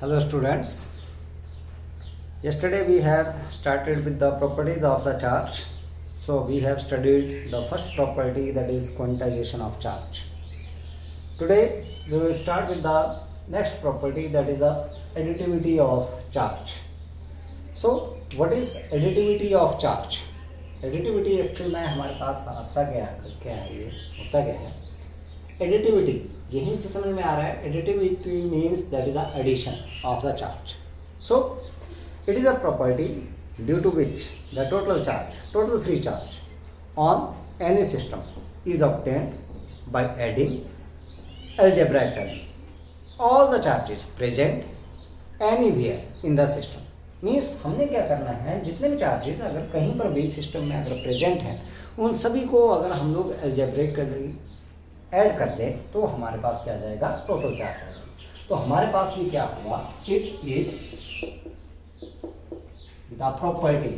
Hello students. Yesterday we have started with the properties of the charge. So we have studied the first property, that is quantization of charge. Today we will start with the next property, that is the additivity of charge. So what is additivity of charge? Additivity actual में हमारे पास आता क्या है ये होता क्या है? Additivity यहीं से समझ में आ रहा है. Additivity means that is the addition of the charge. So it is a property due to which the total free charge on any system is obtained by adding algebraically all the charges present anywhere in the system. Means हमने क्या करना है, जितने भी charges अगर कहीं पर भी सिस्टम में अगर प्रेजेंट हैं उन सभी को अगर हम लोग अलजेब्रिकली ऐड कर दें तो हमारे पास क्या जाएगा, टोटल चार्ज आएगा. तो हमारे पास ये क्या हुआ, it is the property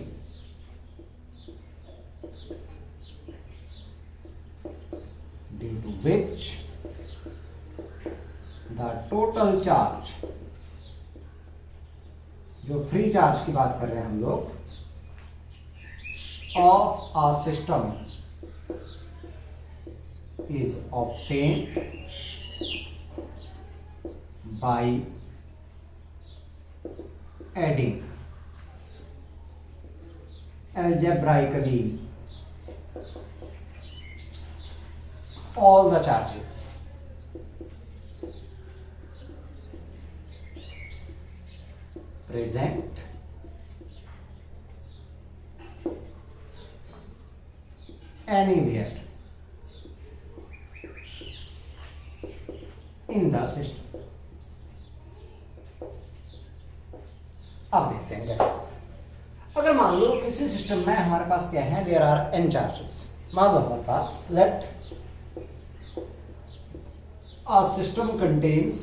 due to which the total charge, जो फ्री चार्ज की बात कर रहे हैं हम लोग, of a system is obtained by adding algebraically all the charges present anywhere in the system. अब देखते हैं कैसे. अगर मान लो किसी सिस्टम में हमारे पास क्या है, देयर आर n चार्जेस. मान लो हमारे पास let a system contains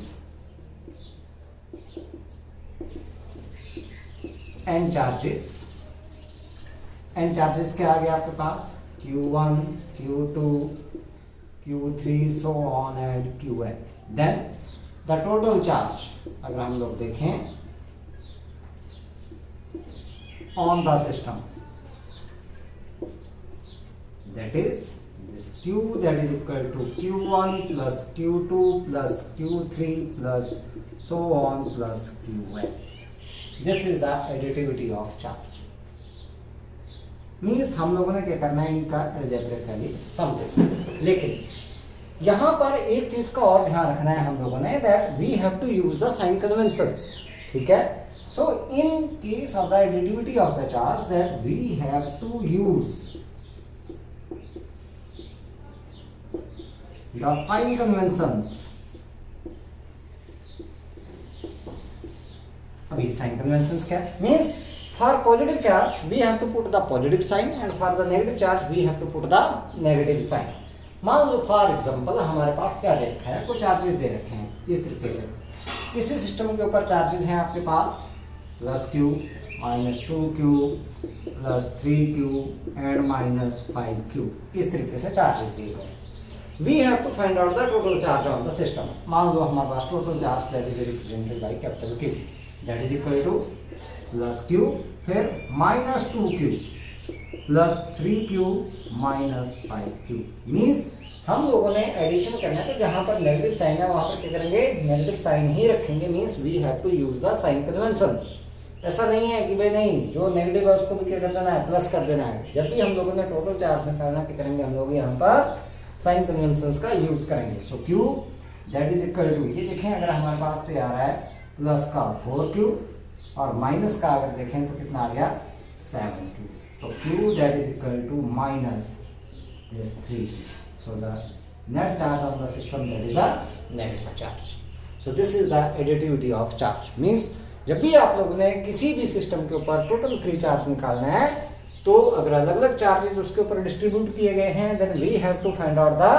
n charges. n charges क्या आ गया आपके पास, q1, q2, q3 so on and qn. Then the total charge अगर हम लोग देखें on the system, that is this q, that is equal to q1 plus q2 plus q3 plus so on plus qn. This is the additivity of charge. Means हम लोगों ने क्या करना है, इनका अलजेब्रिकली सम देना. लेकिन यहाँ पर एक चीज का और ध्यान रखना है हम लोगों ने, that we have to use the sign conventions. ठीक है. So in case of the additivity of the charge, that we have to use the sign conventions. अभी साइन कन्वेंशंस क्या है, means for positive charge we have to put the positive sign and for the negative charge we have to put the negative sign. मान लो for example हमारे पास क्या दे रखा है, कुछ चार्जेस दे रखे हैं इस तरीके से. इसी सिस्टम के ऊपर चार्जेस हैं आपके पास plus q minus 2q plus 3q and minus 5q. इस तरीके से चार्जेस दिए गए. We have to find out the total charge on the system. मान लो हमारे पास total charge that is represented by capital Q, that is equal to plus q फिर minus 2q plus 3q minus 5q. Means हम लोगों ने addition करना है तो जहां पर नेगेटिव साइन है वहां पर क्या करेंगे, नेगेटिव साइन ही रखेंगे. Means we have to use the sign conventions. ऐसा नहीं है कि भाई नहीं, जो नेगेटिव है उसको भी क्या कर देना है, प्लस कर देना है. जब भी हम लोगों ने टोटल चार्ज निकालना है क्या करेंगे, हम लोग यहाँ पर साइन कन्वेंशंस का यूज करेंगे. So q that is equal to, ये देखें अगर हमारे पास तो आ रहा है प्लस का 4q और माइनस का अगर देखें तो कितना आ गया 7q. तो q that is equal to minus this 3. So the net charge of the system, that is a negative charge. So this is the additivity of charge. Means जब भी आप लोगों ने किसी भी सिस्टम के ऊपर टोटल फ्री चार्ज निकालना है तो अगर अलग अलग चार्जेस उसके ऊपर डिस्ट्रीब्यूट किए गए हैं, then we have to find out the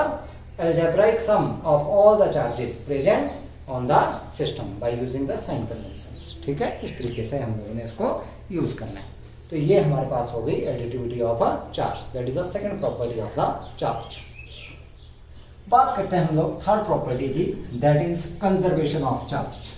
algebraic sum of all the charges present on the system by using the sign conventions. ठीक है, इस तरीके से हम लोगों ने इसको यूज करना है. तो ये हमारे पास हो गई additivity of a charge, that is the second property of the charge. बात करते हैं हम लोग थर्ड प्रॉपर्टी की, that is conservation of charge.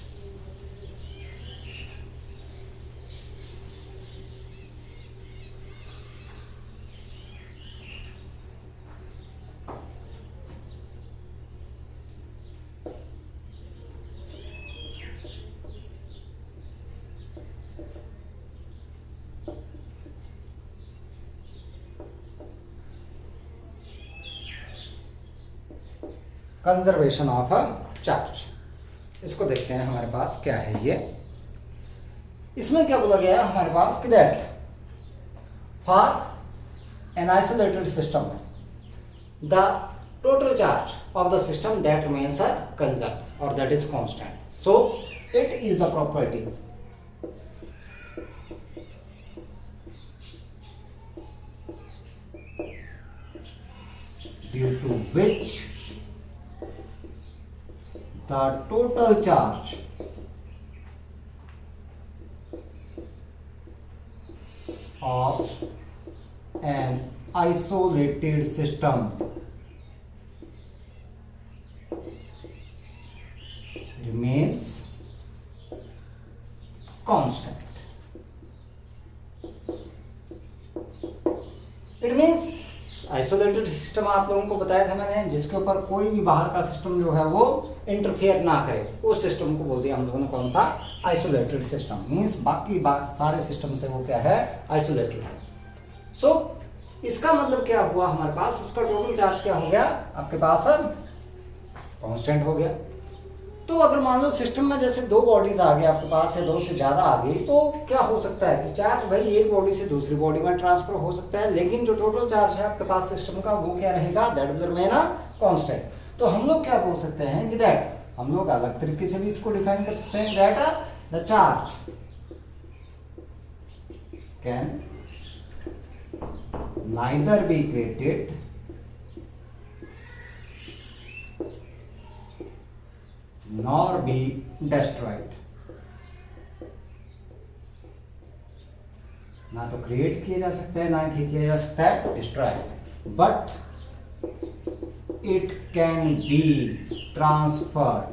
Conservation of a charge. इसको देखते हैं हमारे पास क्या है ये। इसमें क्या बोला गया हमारे पास कि that for an isolated system the total charge of the system that remains are conserved or that is constant. So it is the property due to which the total charge of an isolated system remains constant. It means isolated system आप लोगों को बताया था मैंने, जिसके ऊपर कोई भी बाहर का सिस्टम जो है वो इंटरफेयर ना करे, उस सिस्टम को बोल दिया हम लोगों ने कौन सा, आइसोलेटेड सिस्टम। मींस बाकी सारे सिस्टम से वो क्या है, आइसोलेटेड है। सो इसका मतलब क्या हुआ हमारे पास, उसका टोटल चार्ज क्या हो गया आपके पास, कांस्टेंट हो गया। तो अगर मान लो सिस्टम में जैसे दो बॉडीज आ गए आपके पास या दो से ज्यादा आ गई, तो क्या हो सकता है कि चार्ज भाई एक बॉडी से दूसरी बॉडी में ट्रांसफर हो सकता है, लेकिन जो टोटल चार्ज है आपके पास सिस्टम का वो क्या रहेगा, दैट विल रिमेन कांस्टेंट। तो हम लोग क्या बोल सकते हैं कि दैट, हम लोग अलग तरीके से भी इसको डिफाइन कर सकते हैं, that the charge can neither be created nor be destroyed। ना तो क्रिएट किया जा सकता है, ना ही किया जा सकता है destroy, but it can be transferred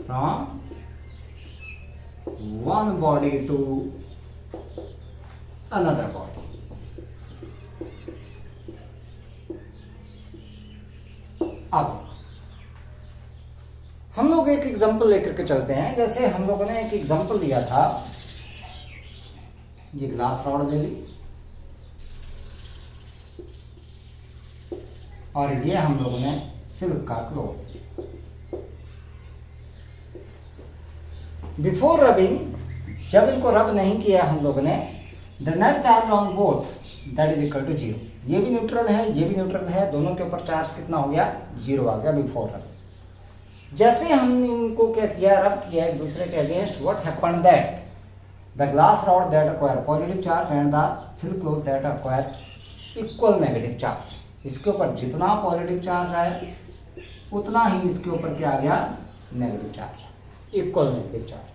from one body to another body. अब हम लोग एक एग्जांपल लेकर के चलते हैं। जैसे हम लोगों ने एक एग्जांपल दिया था, ये ग्लास रॉड ले ली और ये हम लोगों ने सिल्क का क्लॉथ। बिफोर रबिंग, जब इनको रब नहीं किया हम लोगों ने, the net charge on both that is equal to 0। ये भी न्यूट्रल है, ये भी न्यूट्रल है, दोनों के ऊपर चार्ज कितना हो गया, 0 आ गया बिफोर रब। जैसे हमने इनको क्या किया, रब किया एक दूसरे के against, what happened that the glass rod that acquire positive charge and the silk cloth that acquire equal negative charge. इसके ऊपर जितना पॉजिटिव चार्ज आया उतना ही इसके ऊपर क्या आ गया, negative charge, equal negative charge.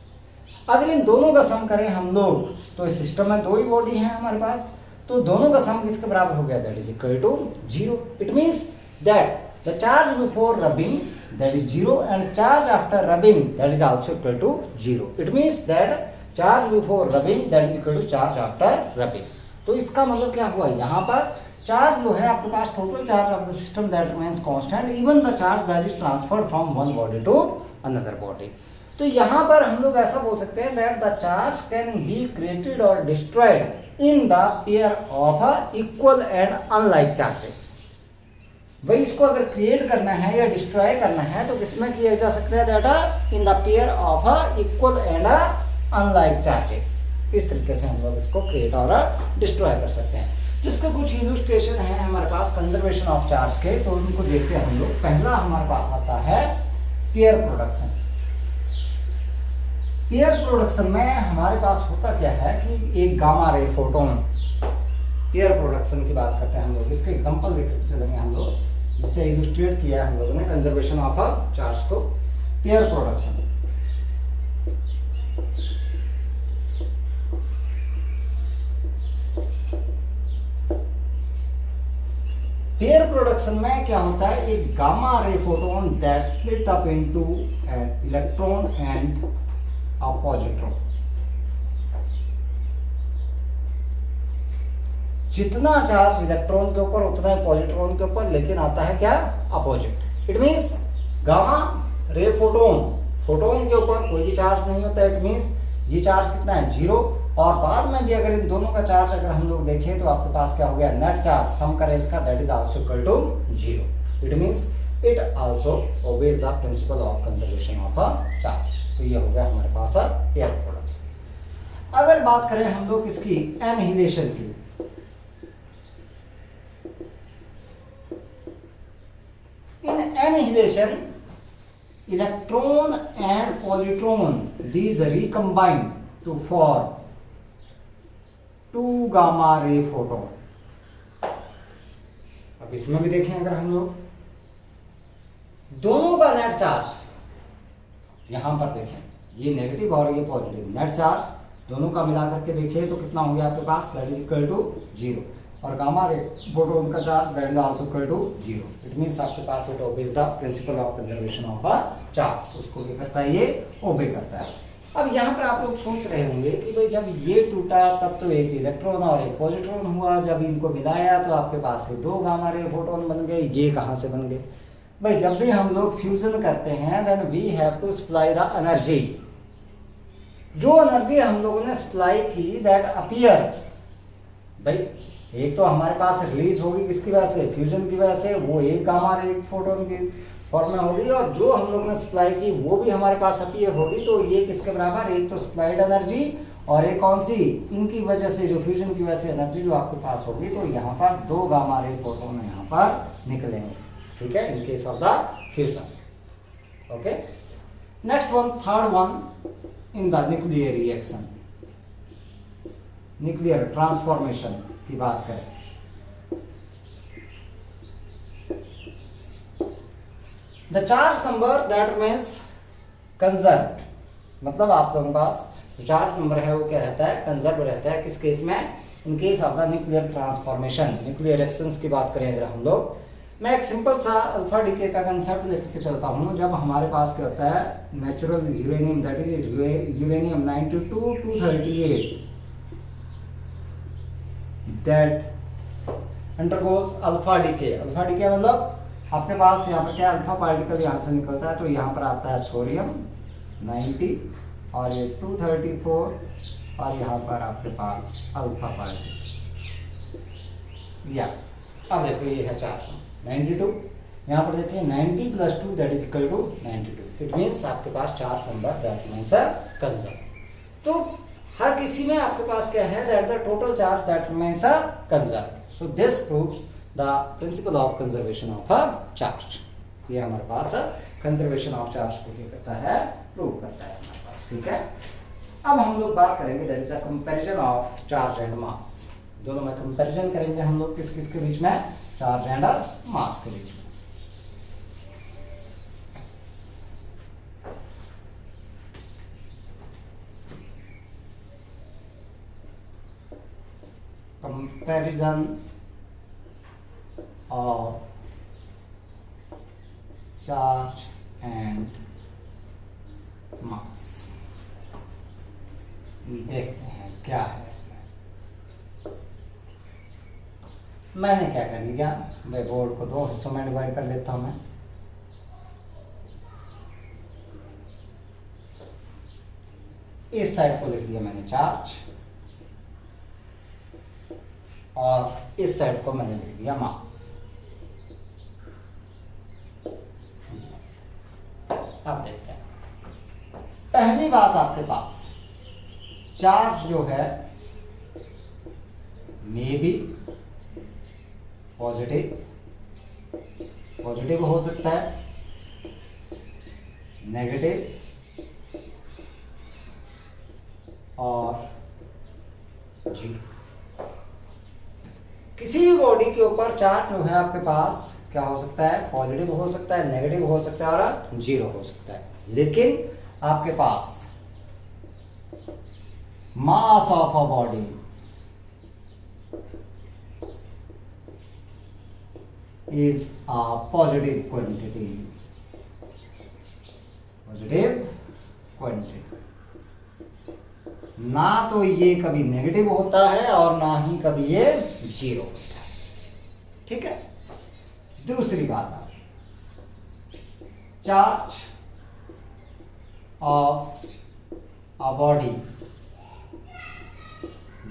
अगर इन दोनों का सम करें हम लोग, तो इस सिस्टम में दो ही बॉडी है हमारे पास, तो दोनों का सम किसके बराबर हो गया, that is equal to 0। It means that the charge before rubbing that is 0 and charge after rubbing that is also equal to 0। It means that charge before rubbing that is equal to charge after rubbing. तो इसका मतलब क्या हुआ, यहाँ पर charge जो है आपके पास, total charge of the system that remains constant even the charge that is transferred from one body to another body. तो यहाँ पर हम लोग ऐसा बोल सकते हैं that the charge can be created और destroyed in the pair of equal and unlike charges। भाई इसको अगर क्रिएट करना है या डिस्ट्रॉय करना है तो किसमें किया जा सकता है, that in the pair of equal and unlike charges. इस तरीके से हम लोग इसको क्रिएट और डिस्ट्रॉय कर सकते हैं। जिसके कुछ इलस्ट्रेशन है हमारे पास कंजर्वेशन ऑफ चार्ज के, तो उनको देखते हैं हम लोग। पहला हमारे पास आता है पेयर प्रोडक्शन। पेयर प्रोडक्शन में हमारे पास होता क्या है कि एक gamma ray photon, pair production की बात करते हैं हम लोग। इसके एग्जांपल देख चलेंगे हम लोग, जिससे इलस्ट्रेट किया है हम लोगों ने कंजर्वेशन ऑफ अ चार्ज को। पेयर प्रोडक्शन, पेयर प्रोडक्शन में क्या होता है, एक gamma ray photon that split up into an electron and a positron. जितना चार्ज इलेक्ट्रॉन के ऊपर उतना ही पॉजिट्रॉन के ऊपर, लेकिन आता है क्या, opposite. It means gamma ray photon, photon के ऊपर कोई भी चार्ज नहीं होता। इट मींस ये चार्ज कितना है 0, और बाद में भी अगर इन दोनों का चार्ज अगर हम लोग देखें तो आपके पास क्या हो गया नेट चार्ज, सम करें इसका, that is also equal to 0। It means it also obeys the principle of conservation of a charge. तो ये हो गया हमारे पास एयर प्रोडक्ट्स। अगर बात करें हम लोग इसकी एनहिलेशन की, इन annihilation electron and positron these recombine to form 2 gamma ray photon। अब इसमें भी देखें अगर हम लोग दोनों का नेट चार्ज यहां पर देखें, ये नेगेटिव और ये पॉजिटिव, नेट चार्ज दोनों का मिलाकर के देखें तो कितना हो गया आपके पास, दैट इज इक्वल टू 0, और गामा रे फोटोन का charge that is also equal to 0। It means आपके पास it obeys the principle of conservation of a charge, उसको भी करता है ये ओबे करता है। अब यहाँ पर आप लोग सोच रहे होंगे कि भाई जब ये टूटा तब तो एक इलेक्ट्रॉन और एक पॉजिट्रॉन हुआ, जब इनको मिलाया तो आपके पास 2 गामा रे फोटोन बन गए, ये कहाँ से बन गए? भाई जब भी हम लोग फ्यूजन करते हैं then we have to supply the energy. जो एनर्जी हम लोगों ने सप्लाई की दैट अपीयर, भाई एक तो हमारे पास रिलीज होगी किसकी वजह से, फ्यूजन की वजह से, वो एक गामा रे फोटोन की फॉर्म में होगी, और जो हम लोग ने सप्लाई की वो भी हमारे पास अपीयर होगी। तो ये किसके बराबर, एक तो सप्लाइड एनर्जी और एक कौन सी, इनकी वजह से जो फ्यूजन की वजह से एनर्जी जो आपके पास होगी, तो यहाँ पर 2 गामा रे फोटोन यहाँ पर निकलेंगे, ठीक है, इन case of the fusion. Okay, next one, third one, in the nuclear reaction, nuclear transformation की बात करें, the charge number that means conserved, मतलब आप लोगों के पास जो चार्ज नंबर है वो क्या रहता है, कंजर्व रहता है। किस केस में, इन case of the nuclear transformation, nuclear reactions की बात करें अगर हम लोग, मैं एक सिंपल सा अल्फा डीके का कंसेप्ट लेकर के चलता हूँ। जब हमारे पास क्या होता है natural uranium, that is uranium 92 to 38 that undergoes alpha decay. Alpha decay मतलब आपके पास यहाँ पर क्या अल्फा पार्टिकल यहाँ से निकलता है, तो यहाँ पर आता है थोरियम 90 और ये 234 और यहाँ पर आपके पास अल्फा पार्टिकल, या अब देखो ये है चार्ज 92, यहाँ पर देखिए 90 + 2 that is equal to 92। It means आपके पास charge number that means conserve. तो हर किसी में आपके पास क्या है, that the total charge that means conserve. So this proves the principle of conservation of a charge. ये हमारे पास कंजर्वेशन ऑफ चार्ज को क्या करता है, प्रूव करता है हमारे पास, ठीक है। अब हम लोग बात करेंगे that is a comparison of charge and mass. दोनों में कंपैरिजन करेंगे हम लोग किस किस के बीच में, चार्ज एंड मास के बीच में। Comparison of charge and mass, देखते हैं क्या है इसमें। मैंने क्या कर लिया, मैं बोर्ड को 2 हिस्सों में डिवाइड कर लेता हूं मैं। इस साइड को लिख दिया मैंने चार्ज और इस साइड को मैंने लिख दिया मास। अब देखते हैं, पहली बात आपके पास चार्ज जो है मे बी पॉजिटिव हो सकता है, नेगेटिव और जीरो। किसी भी बॉडी के ऊपर चार्ज जो है आपके पास क्या हो सकता है, पॉजिटिव हो सकता है, नेगेटिव हो सकता है और जीरो हो सकता है। लेकिन आपके पास mass of a body is a positive quantity, ना तो ये कभी नेगेटिव होता है और ना ही कभी ये जीरो होता है, ठीक है। दूसरी बात, charge of a body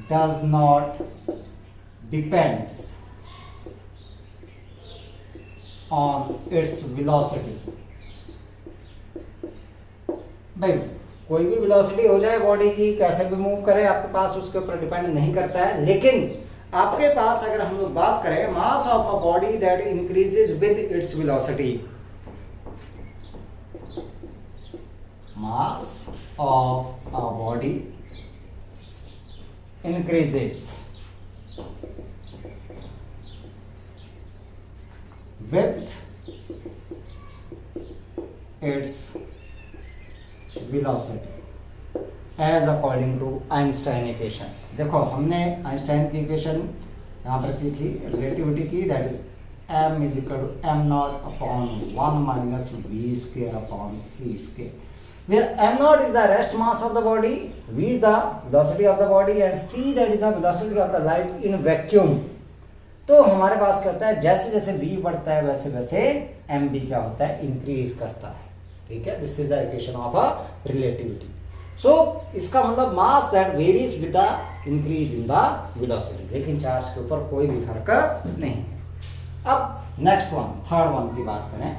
does not depends on its velocity। भाई कोई भी वेलोसिटी हो जाए बॉडी की, कैसे भी मूव करे, आपके पास उसके ऊपर डिपेंड नहीं करता है। लेकिन आपके पास अगर हम लोग बात करें मास of a body that increases with its velocity, mass of a body increases with its velocity as according to Einstein equation। देखो हमने आइंस्टाइन की इक्वेशन यहाँ पर की थी रिलेटिविटी की, that is m is equal to m naught upon 1 minus v square upon c square, where m naught is the rest mass of the body, v is the velocity of the body and c that is the velocity of the light in vacuum। तो हमारे पास क्या होता है, जैसे जैसे v बढ़ता है वैसे वैसे mv क्या होता है, इंक्रीज करता है। ठीक है, this is the equation of a relativity. So इसका मतलब mass that varies with the increase in the velocity, लेकिन चार्ज के ऊपर कोई भी फर्क नहीं है। अब नेक्स्ट वन, थर्ड वन की बात करें,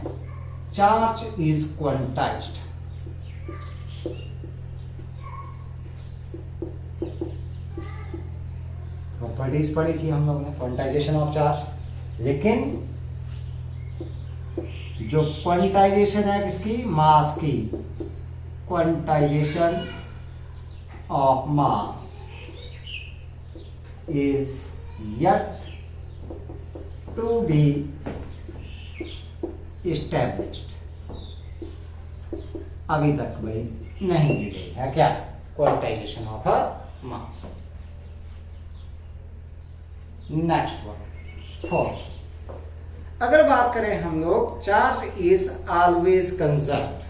चार्ज इज क्वांटाइज्ड। प्रॉपर्टीज पढ़ी थी हम लोगों ने, क्वांटाइजेशन ऑफ चार्ज, लेकिन जो क्वांटाइजेशन है किसकी, मास की, quantization of mass is yet to be established. अभी तक भाई नहीं दी गई है क्या, quantization of a mass. Next one, fourth, अगर बात करें हम लोग, चार्ज इज ऑलवेज कंजर्व्ड।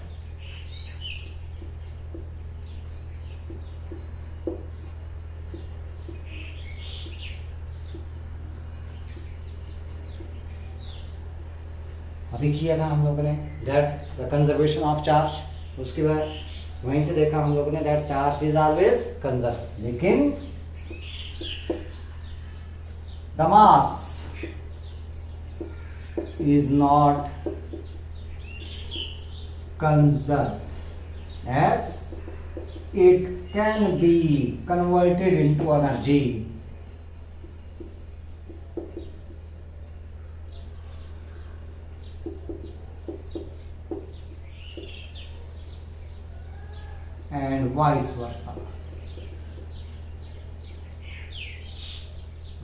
अभी किया था हम लोगों ने that the conservation of charge, उसके बाद वहीं से देखा हम लोगों ने that charge is always conserved, लेकिन the mass is not conserved as it can be converted into energy। and vice versa।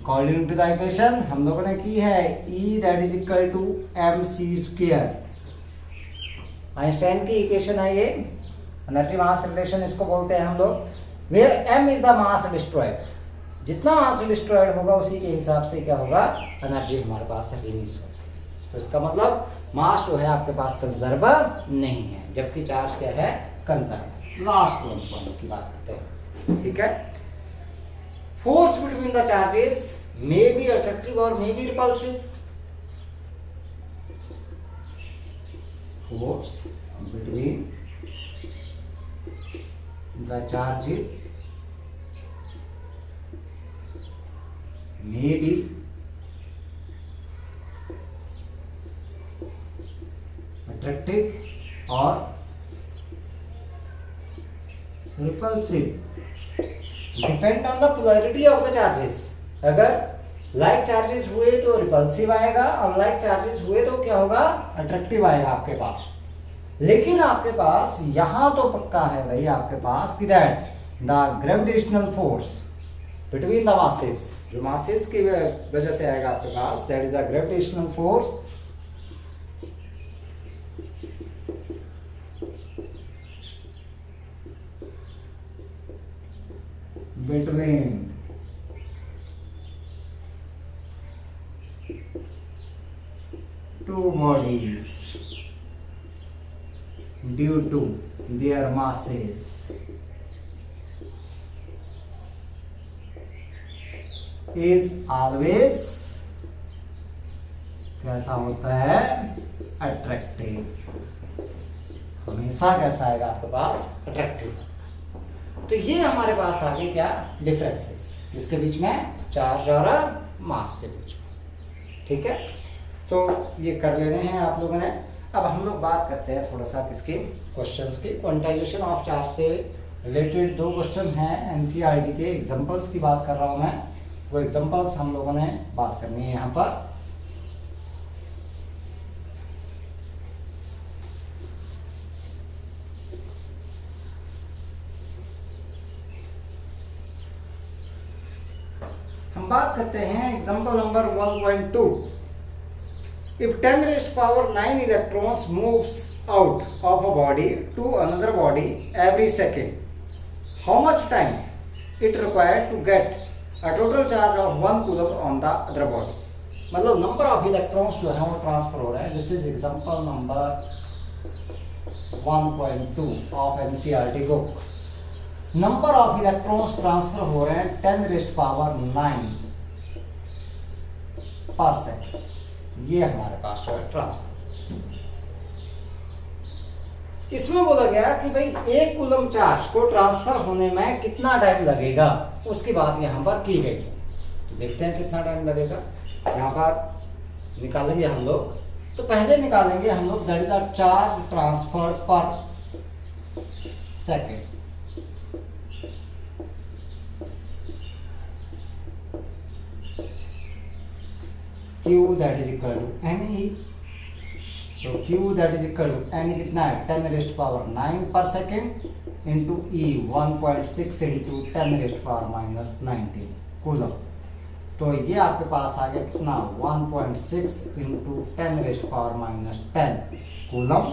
According to the equation हम लोगों ने की है E that is equal to mc square, Einstein की equation है ये, energy मास relation इसको बोलते हैं हम लोग, where m is the mass destroyed, जितना मास डिस्ट्रॉयड होगा उसी के हिसाब से क्या होगा, एनर्जी हमारे पास रिलीज होगी। तो इसका मतलब मास जो है आपके पास कंजर्व नहीं है, जबकि चार्ज क्या है, कंजर्व है। लास्ट वन पॉइंट की बात करते हैं, ठीक है। Force between the charges may be attractive or may be repulsive। Force between the charges may be attractive or repulsive, depend on the polarity of the charges. अगर like charges हुए तो repulsive आएगा, अनलाइक चार्जेस हुए तो क्या होगा, attractive आएगा आपके पास। लेकिन आपके पास यहां तो पक्का है भाई आपके पास कि that the gravitational force between the masses, जो मासेस की वजह से आएगा आपके पास, that is a gravitational force between two bodies due to their masses is always कैसा होता है, अट्रैक्टिव। हमेशा कैसा आएगा आपके पास, अट्रैक्टिव। तो ये हमारे पास आ गए क्या डिफरेंसेस इसके बीच में, चार्ज और मास के बीच में। ठीक है, तो ये कर लेने हैं आप लोगों ने। अब हम लोग बात करते हैं थोड़ा सा किसके क्वेश्चंस की। क्वांटाइजेशन ऑफ चार्ज से रिलेटेड 2 क्वेश्चन हैं एनसीईआरटी के, एग्जांपल्स की बात कर रहा हूं मैं। वो एग्जांपल्स हम लोगों ने बात करनी है यहाँ पर। हम बात करते हैं example number 1.2। If 10 raised power 9 electrons moves out of a body to another body every second, how much time it required to get a total charge of 1 coulomb on the other body? मतलब number of electrons जो है वो transfer हो रहे हैं। This is example number 1.2 of NCERT book. Number of electrons transfer हो रहे हैं 10 रेस्ट पावर 9 पर सेकेंड। ये हमारे पास जो है ट्रांसफर। इसमें बोला गया कि भाई 1 कूलम चार्ज को ट्रांसफर होने में कितना टाइम लगेगा, उसकी बात यहां पर की गई है। तो देखते हैं कितना टाइम लगेगा। यहां पर निकालेंगे हम लोग, तो पहले निकालेंगे हम लोग that is a charge transfer पर second. Q that is equal to NE. So Q that is equal to NE कितना है 10 raised power 9 per second into E 1.6 into 10 raised power minus 19 coulomb. तो ये आपके पास आ गया कितना 1.6 into 10 raised power minus 10 coulomb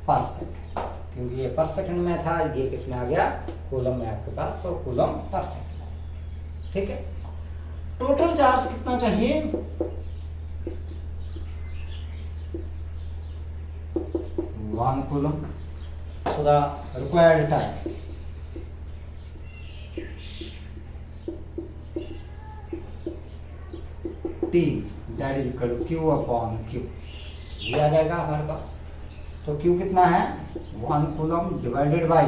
per second, क्योंकि ये पर सेकेंड में था, ये किस में आ गया कूलम में आपके पास, तो कूलम पर सेकेंड। ठीक है, टोटल चार्ज कितना चाहिए 1 coulomb. So the required time T that is equal to Q upon Q, ये आ जाएगा हमारे पास। तो Q कितना है 1 coulomb divided by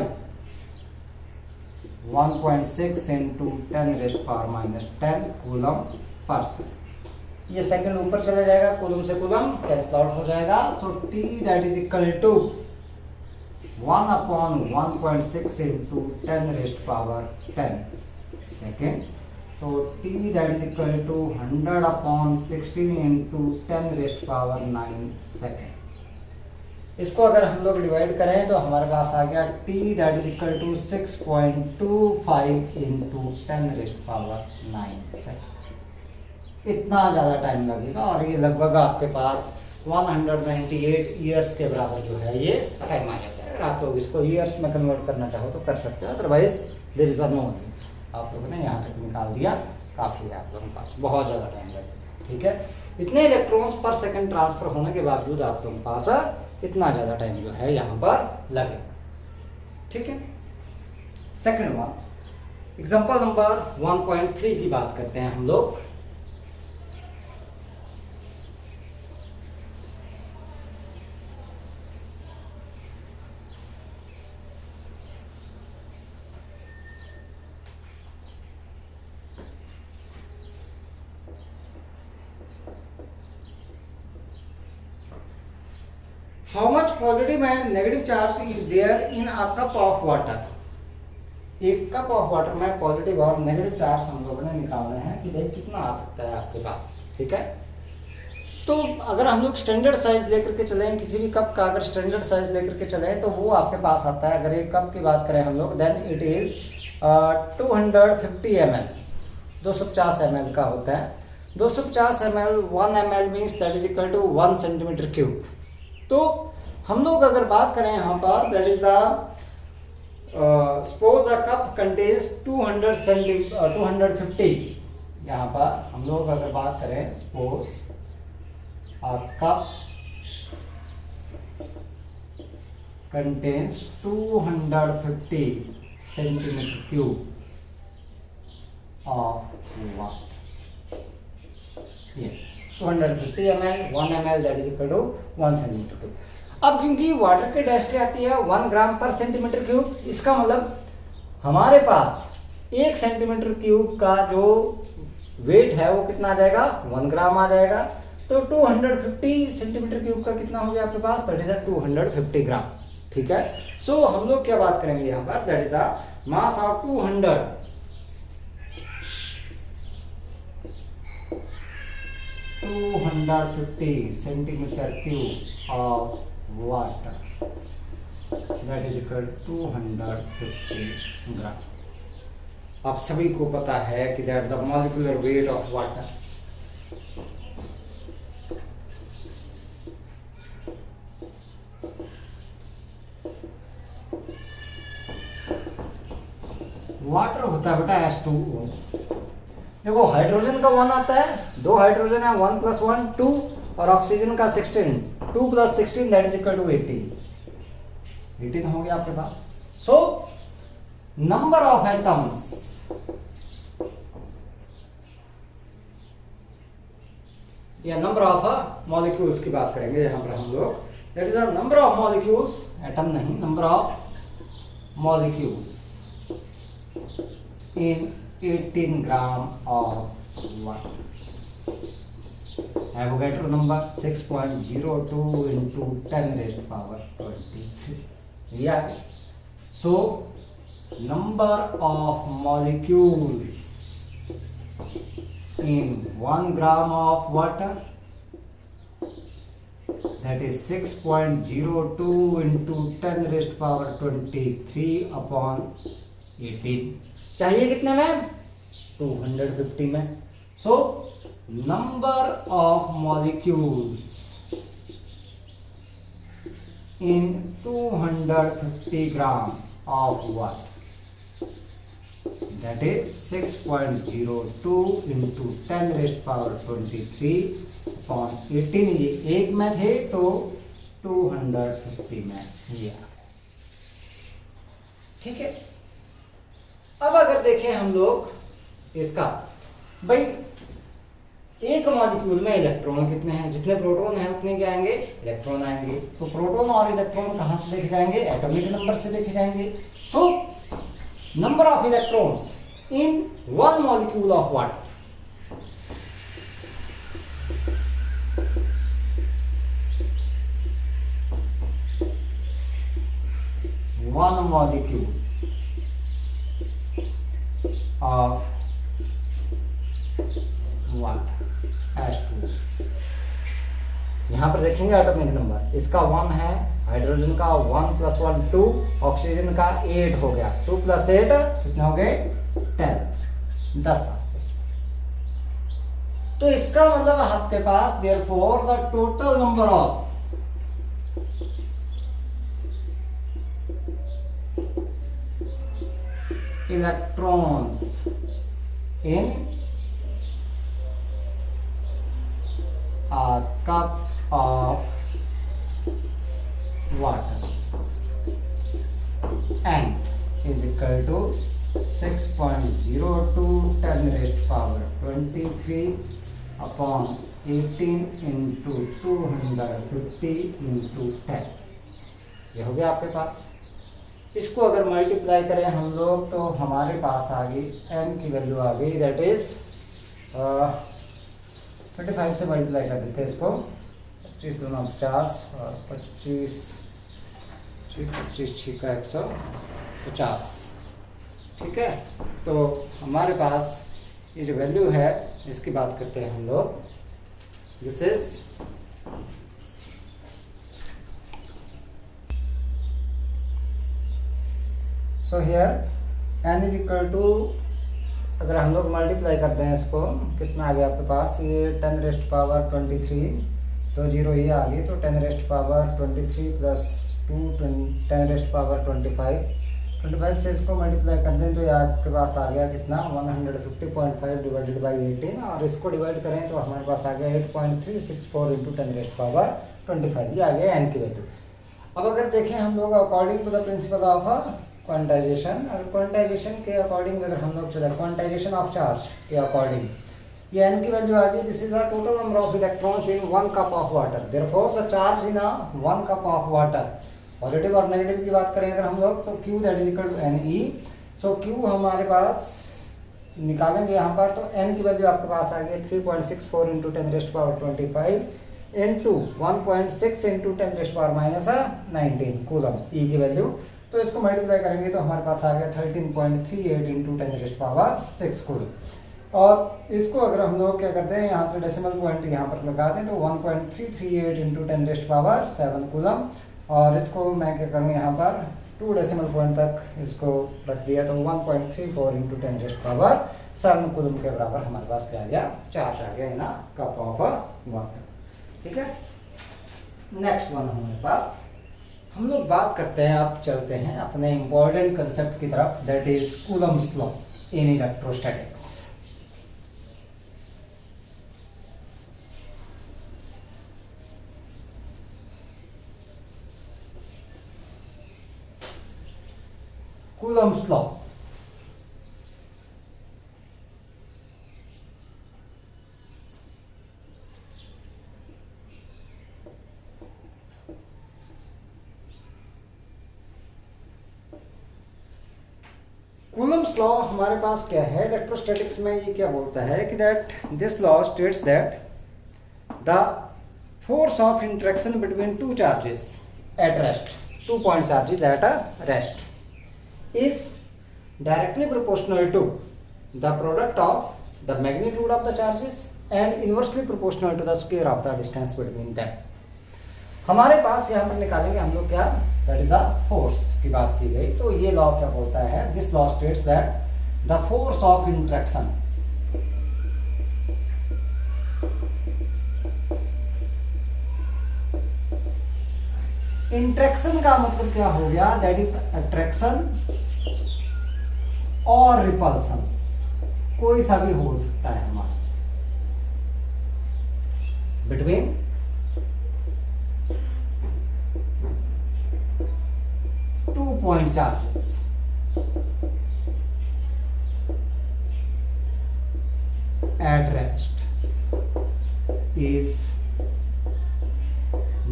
1.6 into 10 raised power minus 10 coulomb per second. ये सेकंड ऊपर चला जाएगा, कूलम से कूलम कैंसल आउट हो जाएगा। So T that is equal to 1 upon 1.6 into 10 raised power 10 second. तो T that is equal to 100 upon 16 into 10 raised power 9 second. इसको अगर हम लोग डिवाइड करें तो हमारे पास आ गया T that is equal to 6.25 into 10 raised power 9 second. इतना ज़्यादा टाइम लगेगा और ये लगभग आपके पास 198 ईयर्स के बराबर जो है ये टाइम आ जाता है। अगर आप लोग इसको ईयर्स में कन्वर्ट करना चाहो तो कर सकते हो, otherwise there is nothing. आप लोगों ने यहाँ तक निकाल दिया, काफ़ी है आप लोगों के पास, बहुत ज़्यादा टाइम लगेगा। ठीक है, इतने इलेक्ट्रॉन्स पर सेकेंड ट्रांसफर होने के बावजूद आप लोगों के पास इतना ज़्यादा टाइम जो है यहाँ पर लगेगा। ठीक है, सेकेंड वन एग्जाम्पल नंबर 1.3 की बात करते हैं हम लोग। How much positive and negative charge is there in a cup of water? एक कप ऑफ वाटर में पॉजिटिव और नेगेटिव चार्ज हम लोगों ने निकालना है कि भाई कितना आ सकता है आपके पास। ठीक है, तो अगर हम लोग स्टैंडर्ड साइज लेकर के चलें, किसी भी कप का अगर स्टैंडर्ड साइज लेकर के चलें तो वो आपके पास आता है। अगर एक कप की बात करें हम लोग, then it is 250 ml, 250 ml का होता है। 250 ml 1 ml means that is equal to 1 centimetre cube. तो हम लोग अगर बात करें यहाँ पर, that is the suppose a cup contains 250। यहाँ पर हम लोग अगर बात करें, suppose a cup contains 250 centimetre cube of water. ये 250 ml 1 ml that is equal to 1 centimetre cube. अब क्योंकि वाटर की डेंसिटी आती है 1 ग्राम पर सेंटीमीटर क्यूब, इसका मतलब हमारे पास 1 सेंटीमीटर क्यूब का जो वेट है वो कितना आ जाएगा, 1 ग्राम आ जाएगा। तो 250 सेंटीमीटर क्यूब का कितना हो गया आपके पास, दैट इज 250 ग्राम। ठीक है, सो हम लोग क्या बात करेंगे यहाँ पर, that is a mass of 250 centimetre cube of water, that is equal 250 ग्राम। आप सभी को पता है कि that the molecular weight of water. Water होता है बेटा H2O। देखो हाइड्रोजन का 1 आता है, 2 हाइड्रोजन है, 1 + 1 2, और ऑक्सीजन का 16, 2 + 16 दैट इज इक्वल टू 18 हो गया आपके पास। सो नंबर ऑफ एटम्स, या नंबर ऑफ मॉलिक्यूल्स की बात करेंगे यहाँ पर हम लोग, that is a number of molecules, atom नहीं, number of molecules in 18 gram of water. Avogadro number 6.02 into 10 raised power 23. Yeah. So number of molecules in 1 gram of water, that is 6.02 into 10 raised power 23 upon 18। चाहिए कितने में, 250 में। सो number of molecules in 250 gram of water, that is 6.02 into 10 raised power 23 upon 18। ये एक में थे तो 250 में ये। ठीक है, अब अगर देखें हम लोग इसका, भाई एक मॉलिक्यूल में इलेक्ट्रॉन कितने हैं, जितने प्रोटॉन हैं उतने क्या आएंगे, इलेक्ट्रॉन आएंगे। तो प्रोटॉन और इलेक्ट्रॉन कहां से देखे जाएंगे, एटॉमिक नंबर से देखे जाएंगे। सो number of electrons in 1 molecule of water, one molecule of water H2। यहाँ पर देखेंगे एटॉमिक नंबर, इसका 1 है, हाइड्रोजन का 1 + 1 2, ऑक्सीजन का 8 हो गया, 2 + 8 कितने हो गए, 10, 10। तो इसका मतलब आपके पास therefore the total number of electrons in a cup of water n is equal to 6.02 10 raised power 23 upon 18 into 250 into 10। ये हो गया आपके पास। इसको अगर मल्टीप्लाई करें हम लोग तो हमारे पास आ गई n की वैल्यू आ गई, दैट इज 25 से मल्टीप्लाई कर देते हैं इसको, 25 दूना 50 और 25 6 का 150। ठीक है, तो हमारे पास ये जो वैल्यू है इसकी बात करते हैं हम लोग, this is so here n is equal to, अगर हम लोग मल्टीप्लाई करते हैं इसको, कितना आ गया आपके पास, ये 10 रेस्ट पावर 23, तो 0 ये आ गई, तो 10 raised power 23 plus 2 10 raised power 25 से इसको मल्टीप्लाई कर दें तो ये आपके पास आ गया कितना, 150.5 डिवाइडेड बाई 18, और इसको डिवाइड करें तो हमारे पास आ गया 8.364 इंटू 10 रेस्ट पावर 25, ये आ गया n की वैल्यू। अब अगर देखें हम लोग according to the principle of quantization, अगर क्वांटाइजेशन के अकॉर्डिंग अगर हम लोग चले, क्वांटाइजेशन ऑफ चार्ज के अकॉर्डिंग ये n की वैल्यू आ गई, this is the total number of electrons in 1 cup of water, therefore the charge in 1 cup of water, positive और नेगेटिव की बात करें अगर हम लोग तो Q that is equal to Ne, so Q हमारे पास निकालेंगे यहाँ पर, तो n की वैल्यू आपके पास आ गई 3.64 इंटू 10⁻25 इंटू 1.6 इंटू 10⁻−19 कूलम ई की वैल्यू। तो इसको मल्टीप्लाई करेंगे तो हमारे पास आ गया 13.38 इंटू 10⁻6 कूलम। और इसको अगर हम लोग क्या करते हैं, यहाँ से डेसिमल पॉइंट यहाँ पर लगा दें तो 1.338 इंटू 10⁻7 कूलम। और इसको मैं क्या करूँ, यहाँ पर 2 डेसिमल पॉइंट तक इसको रख दिया तो 1.34 इंटू 10⁻7 कूलम के बराबर हमारे पास क्या आ गया, चार्ज आ गया इन अ कप ऑफ वाटर। ठीक है, नेक्स्ट वन हमारे पास हम लोग बात करते हैं, अब चलते हैं अपने इंपॉर्टेंट कंसेप्ट की तरफ, that is Coulomb's law in electrostatics. Coulomb's law Coulomb's law हमारे पास क्या है इलेक्ट्रोस्टैटिक्स में, ये क्या बोलता है कि that this law states that the force of interaction between two charges at rest, 2 point charges at a rest is directly proportional to the product of the magnitude of the charges and inversely proportional to the square of the distance between them। हमारे पास यहाँ पर निकालेंगे हम लोग क्या, that is a force की बात की गई। तो ये लॉ क्या बोलता है, this law states that the force of interaction interaction का मतलब क्या हो गया, दैट इज अट्रैक्शन और रिपल्सन, कोई सा भी हो सकता है हमारा, between two point charges at rest is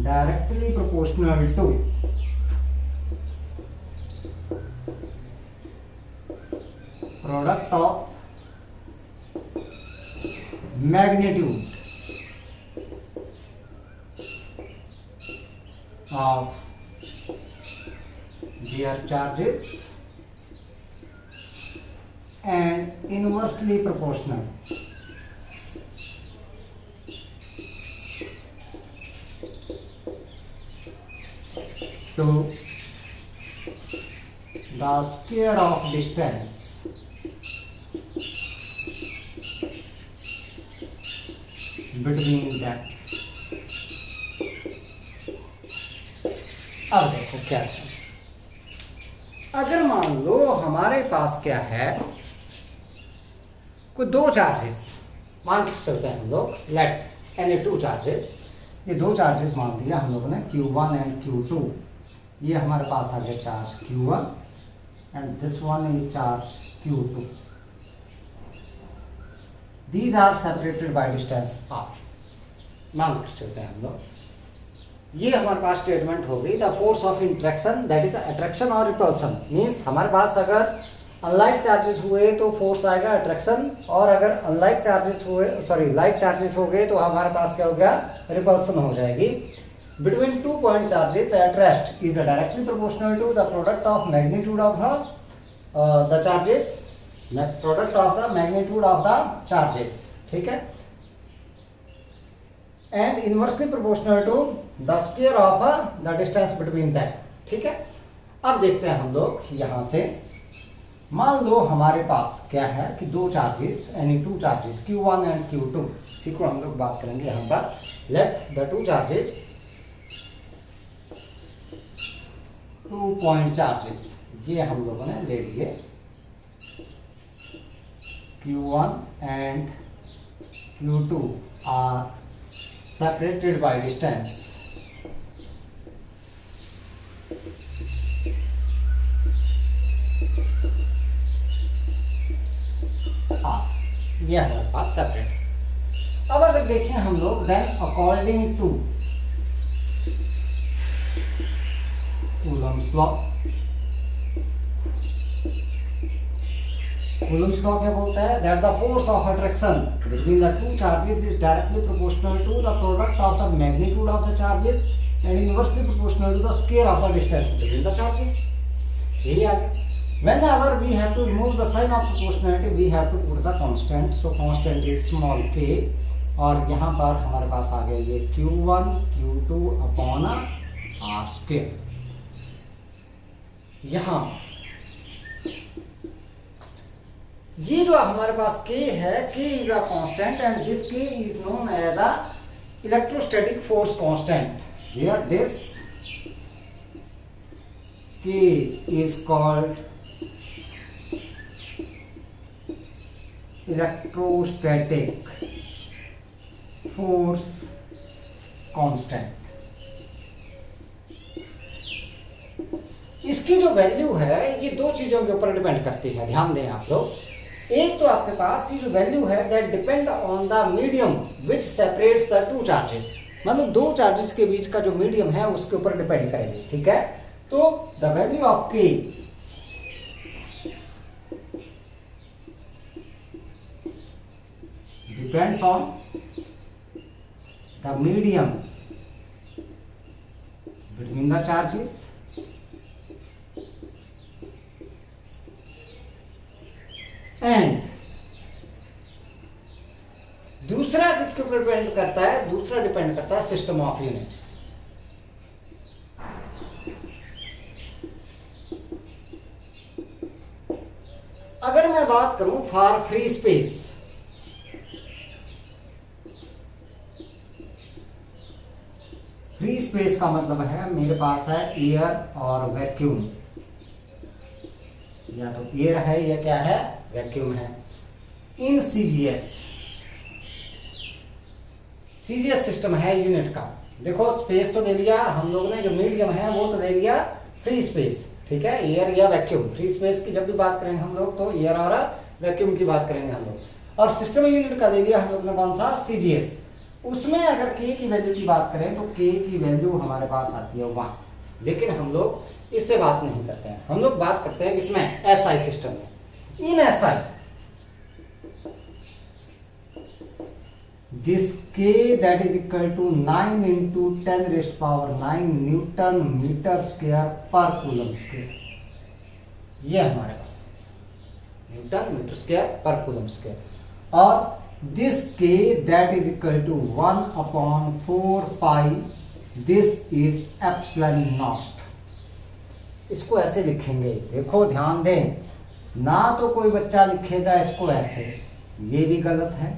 directly proportional to product of magnitude of their charges and inversely proportional to the square of distance between them। अब देखो क्या है, अगर मान लो हमारे पास क्या है, कोई दो चार्जेस मान के चलते हैं हम लोग, लेट एनी टू चार्जेस, ये दो चार्जेस मान दिया हम लोगों ने Q1 एंड Q2। ये हमारे पास आ गया charge Q1 and this one is charge Q2। These are separated by distance R। मान कर चलते हैं हम लोग, ये हमारे पास स्टेटमेंट हो गई, the force of interaction that is attraction और रिपल्सन। मीन्स हमारे पास अगर अनलाइक चार्जेस हुए तो फोर्स आएगा अट्रैक्शन, और अगर अनलाइक चार्जेस हुए लाइक चार्जेस हो गए तो हमारे पास क्या हो गया, रिपल्सन हो जाएगी। Between 2 point charges at rest is directly proportional to the product of magnitude of the charges, product of the magnitude of the charges। ठीक है, and inversely proportional to the square of the distance between them। ठीक है, अब देखते हैं हम लोग यहाँ से, मान लो हमारे पास क्या है कि दो चार्जेस यानी two charges Q1 and Q2, इसी को हम लोग बात करेंगे यहाँ पर। Let the two charges 2 point charges, ये हम लोगों ने ले लिए Q1 and Q2 are separated by distance ये हमारे पास सेपरेट। अब अगर देखें हम लोग, then according to Coulomb's law Coulomb's law क्या बोलता है? That the force of attraction between the two charges is directly proportional to the product of the magnitude of the charges and inversely proportional to the square of the distance between the charges. यही आ गया। Whenever we have to remove the sign of proportionality, we have to put the constant. So constant is small k, और यहाँ पर हमारे पास आ गया ये Q1 Q2 upon R square. यहाँ ये जो हमारे पास k है, k is a constant and this k is known as a electrostatic force constant. Here this k is called electrostatic force constant. इसकी जो वैल्यू है ये दो चीजों के ऊपर डिपेंड करती है, ध्यान दें आप लोग। एक तो आपके पास ये जो वैल्यू है that depend on the medium which separates the two charges, मतलब दो चार्जेस के बीच का जो मीडियम है उसके ऊपर डिपेंड करेगी, ठीक है। तो द वैल्यू ऑफ के depends on the medium between the charges and दूसरा किसके ऊपर डिपेंड करता है? दूसरा डिपेंड करता है सिस्टम ऑफ यूनिट्स। अगर मैं बात करूं for free space, free space का मतलब है मेरे पास है एयर और वैक्यूम, या तो एयर है या क्या है, वैक्यूम है। इन सीजीएस सिस्टम है यूनिट का। देखो स्पेस तो दे दिया हम लोग ने, जो मीडियम है वो तो दे दिया फ्री स्पेस, ठीक है, एयर या वैक्यूम। फ्री स्पेस की जब भी बात करेंगे हम लोग तो एयर और वैक्यूम की बात करेंगे हम लोग। और सिस्टम यूनिट का दे दिया हम लोग ने कौन सा? सीजीएस। उसमें अगर k की वैल्यू की बात करें तो k की वैल्यू हमारे पास आती है 1, लेकिन हम लोग इससे बात नहीं करते हैं, हम लोग बात करते हैं इसमें SI सिस्टम में। In SI this k that is equal to 9 into 10 raised power 9 newton metre square per coulomb square. ये हमारे पास newton metre square per coulomb square. और this k that is equal to 1 upon 4 pi, this is epsilon naught। इसको ऐसे लिखेंगे, देखो ध्यान दें, ना तो कोई बच्चा लिखेगा इसको ऐसे, ये भी गलत है,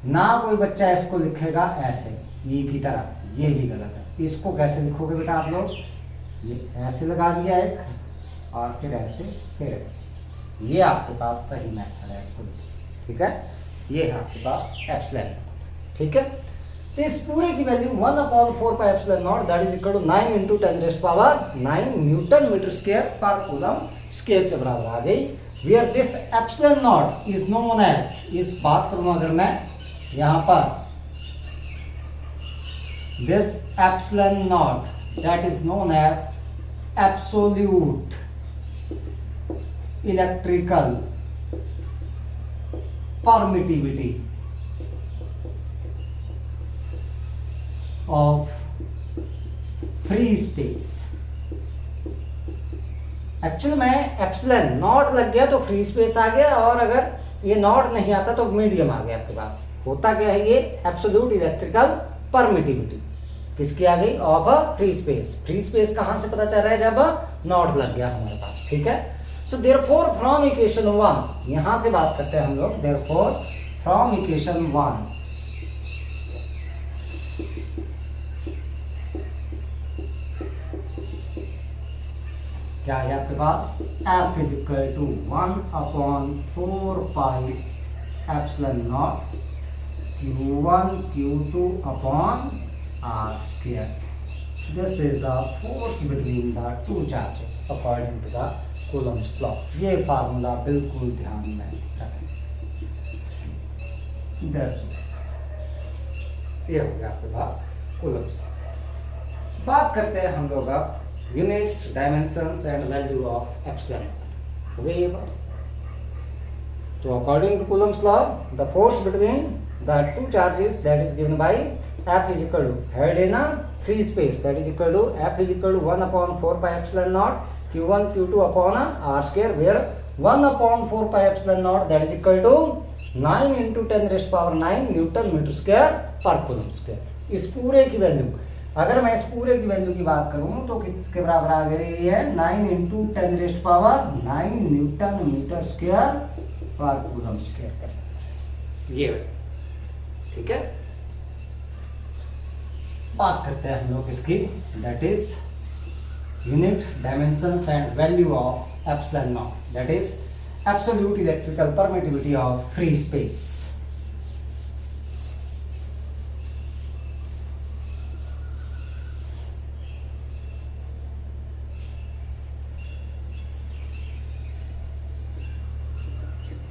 ना कोई बच्चा इसको लिखेगा ऐसे ये की तरह, ये भी गलत है। इसको कैसे लिखोगे बेटा आप लोग? ये ऐसे लगा दिया एक और फिर ऐसे फिर ऐसे, ये आपके पास सही मेथड है इसको, ठीक है। ये है आपके पास एप्सिलॉन, ठीक है। तो इस पूरे की value 1 upon 4 pi epsilon naught that is equal to 9 into 10 raised power 9 newton metre square per coulomb square के बराबर आ गई। Where this epsilon naught is known as, इस बात करूँ अगर मैं यहाँ पर, this epsilon naught that is known as absolute electrical permittivity of free space। Actual में एप्सिलॉन नॉट लग गया तो फ्री स्पेस आ गया, और अगर ये नॉट नहीं आता तो मीडियम आ गया आपके पास। होता क्या है ये? एब्सोल्यूट इलेक्ट्रिकल परमिटिविटी किसकी आ गई? Of a free space. Free space कहां से पता चल रहा है? जब नॉट लग गया हमारे पास, ठीक है। So therefore from equation 1 यहां से बात करते हैं हम लोग, therefore from equation 1 क्या है आपके पास? F is equal to 1 upon 4 pi epsilon naught Q1 Q2 upon R square। This is the force between the two charges according to the Coulomb's law. ये फार्मूला बिल्कुल ध्यान में रखें। ये हो गया आपके पास कूलम्ब्स लॉ। बात करते हैं हम लोग अब units, dimensions and value of epsilon. हो गई ये बात? तो according to Coulomb's law the force between the two charges that is given by F is equal to held in a free space, that is equal to F is equal to 1 upon 4 pi epsilon naught Q1 Q2 upon a R square, where 1 upon 4 pi epsilon naught that is equal to 9 into 10 raised power 9 newton metre square per coulomb square. इस पूरे की value, अगर मैं इस पूरे की value की बात करूं तो किसके बराबर आ गई है? 9 into 10 raised power 9 newton metre square per coulomb square. ये ठीक है। बात करते हैं हम लोग इसकी, that is unit dimensions and value of epsilon naught, that is absolute electrical permittivity of free space.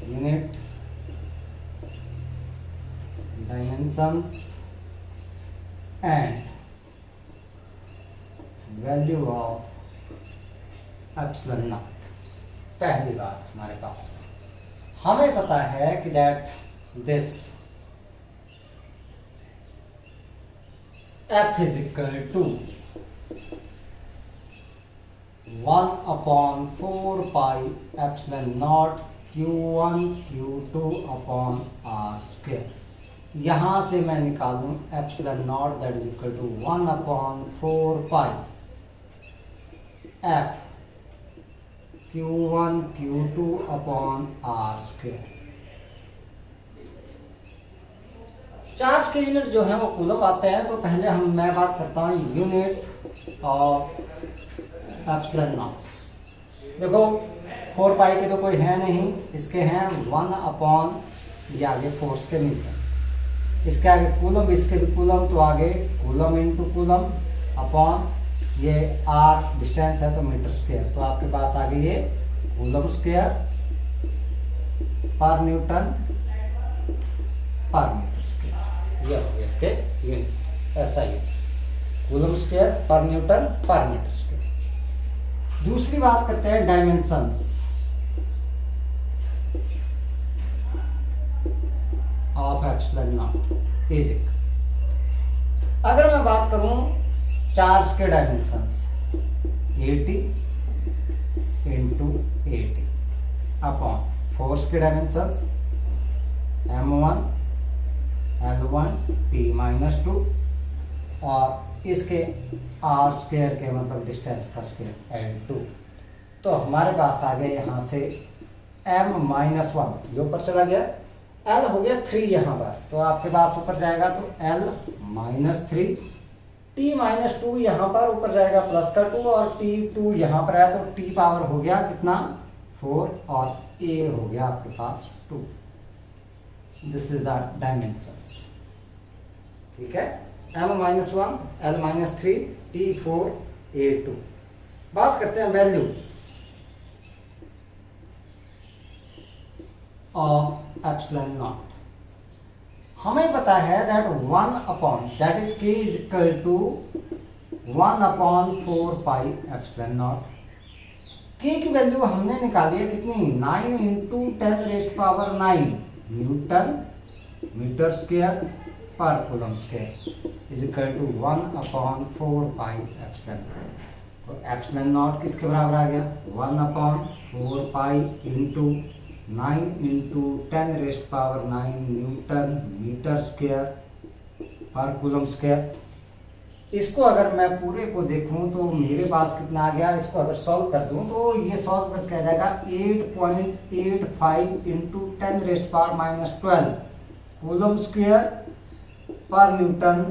Unit dimensions and value of epsilon naught। पहली बात हमारे पास हमें पता है कि that this F is equal to 1 upon 4 pi epsilon naught Q1 Q2 upon R square। यहां से मैं निकालूं epsilon naught that is equal to 1 upon 4 pi F Q1 Q2 upon R square. Charge के यूनिट जो है वो coulomb आते हैं, तो पहले मैं बात करता हूं यूनिट ऑफ एप्सिलॉन नॉट। देखो 4 पाई के तो कोई है नहीं, इसके हैं 1 अपॉन ये आगे फोर्स के मीटर, इसके आगे कूलम, इसके भी कूलम, तो आगे कूलम इंटू कूलम अपॉन ये आर डिस्टेंस है तो मीटर स्क्वायर, तो आपके पास आ गई ये कूलम स्क्वायर पर न्यूटन पर मीटर स्क्वायर। ये हो गया इसके यूनिट, ऐसा ही कूलम स्क्वायर पर न्यूटन पर मीटर स्क्वायर। दूसरी बात करते हैं dimensions of epsilon naught is equal. अगर मैं बात करूं चार्ज के डायमेंशंस 80 इंटू 80 अपॉन फोर्स के dimensions M1 L1 T minus 2 और इसके R स्क्वायर के मतलब डिस्टेंस का स्क्वायर L2। तो हमारे पास आ गया यहाँ से M माइनस 1 ये ऊपर चला गया, L हो गया 3 यहाँ पर, तो आपके पास ऊपर जाएगा तो L माइनस 3, T माइनस 2 यहाँ पर ऊपर जाएगा प्लस का 2 और T2 यहाँ पर है तो T पावर हो गया कितना 4 और A हो गया आपके पास 2। This is the dimensions. ठीक है, M minus 1 L minus 3 T4 A2। बात करते हैं वैल्यू ऑफ एप्सिलॉन नॉट। हमें पता है that 1 upon that is K is equal to 1 upon 4 pi epsilon naught. K की वैल्यू हमने निकाली है कितनी 9 into 10 raised power 9 newton metre square per coulomb square is equal to 1 upon 4 pi epsilon. तो epsilon naught किसके बराबर आ गया 1 upon 4 pi into 9 into 10 raised power 9 newton metre square per coulomb square. इसको अगर मैं पूरे को देखूं तो मेरे पास कितना आ गया, इसको अगर सॉल्व कर दूं तो ये सॉल्व करके आ जाएगा 8.85 into 10 raised power minus 12 coulomb square पर न्यूटन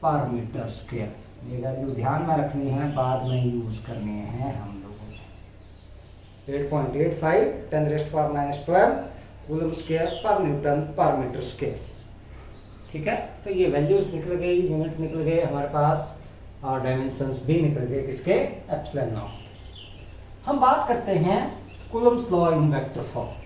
पर मीटर स्क्वायर। ये वैल्यू ध्यान में रखनी है, बाद में यूज करनी है हम लोगों को। 8.85 10 raised power minus 12 coulomb square पर न्यूटन पर मीटर स्क्वायर। ठीक है, तो ये वैल्यूज निकल गई, यूनिट निकल गए हमारे पास और डायमेंशंस भी निकल गए किसके एप्सिलॉन नॉट। हम बात करते हैं Coulomb's law in vector form.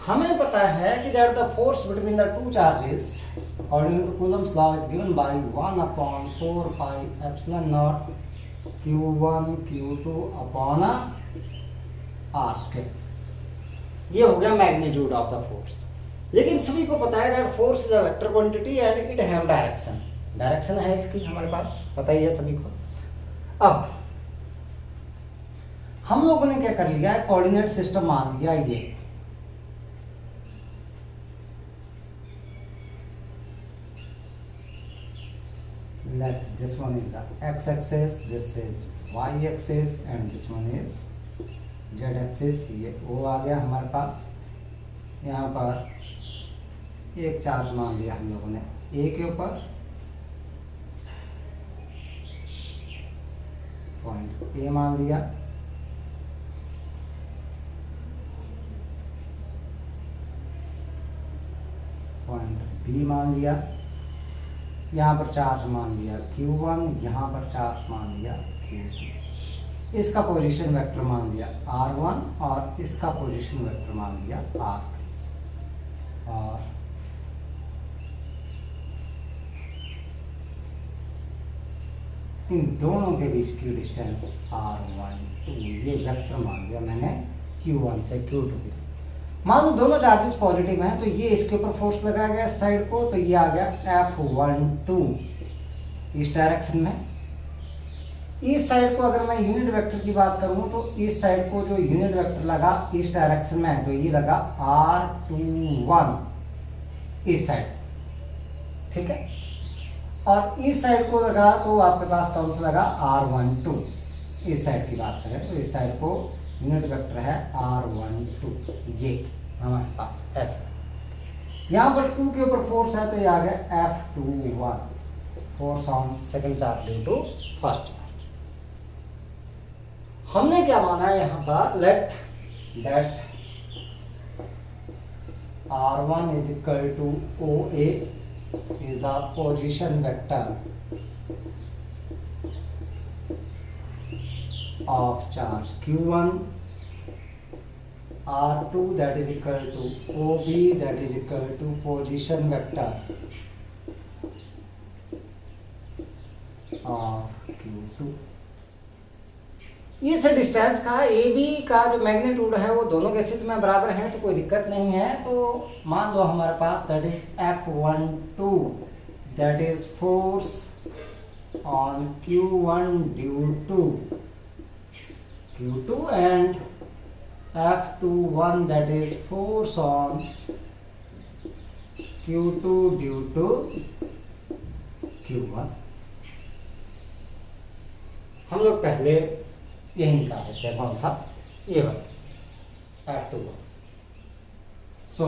हमें पता है कि that the force between the two charges according to Coulomb's law is given by 1/4 pi epsilon naught q1 q2 upon r square. ये हो गया मैग्नीट्यूड ऑफ द फोर्स। लेकिन सभी को पता है that force is a vector quantity and it have direction. Direction है इसकी हमारे पास, पता ही है सभी को। अब हम लोगों ने क्या कर लिया है, कोऑर्डिनेट सिस्टम मान लिया ये। Let this one is the x-axis, this is y-axis and this one is z-axis। ये O आ गया हमारे पास। यहाँ पर एक चार्ज मान लिया हम लोगों ने A के ऊपर, पॉइंट A मान लिया, पॉइंट B मान लिया, यहाँ पर चार्ज मान लिया Q1, यहाँ पर चार्ज मान लिया Q2, इसका पोजीशन वेक्टर मान लिया R1 और इसका पोजीशन वेक्टर मान लिया R2। और इन दोनों के बीच की डिस्टेंस R1 ये वेक्टर मान लिया मैंने Q1 से Q2 की। मान लो दोनों चार्जेस पॉजिटिव हैं, तो ये इसके ऊपर फोर्स लगाया गया इस साइड को, तो ये आ गया F12 इस डायरेक्शन में। इस साइड को अगर मैं यूनिट वेक्टर की बात करूं तो इस साइड को जो यूनिट वेक्टर लगा इस डायरेक्शन में है, तो ये लगा R21 इस साइड, ठीक है। और इस साइड को लगा तो आपके पास कौन सा लगा, R12। इस साइड की बात करें तो इस साइड को यूनिट वेक्टर है R12, ये हमारे पास ऐसा। यहाँ पर 2 के ऊपर फोर्स है, तो ये आ गया F21 force on second charge due to first. हमने क्या माना है यहाँ पर, let that R1 is equal to OA is the position vector of charge Q1, R2 that is equal to OB that is equal to position vector of Q2। इस distance का AB का जो मैग्नीट्यूड है वो दोनों cases में बराबर है, तो कोई दिक्कत नहीं है। तो मान लो हमारे पास that is F12 that is force on Q1 due to Q2 and F21 that is force on Q2 due to Q1। हम लोग पहले यही निकाल देते हैं, कौन सा, ये वाला F21। सो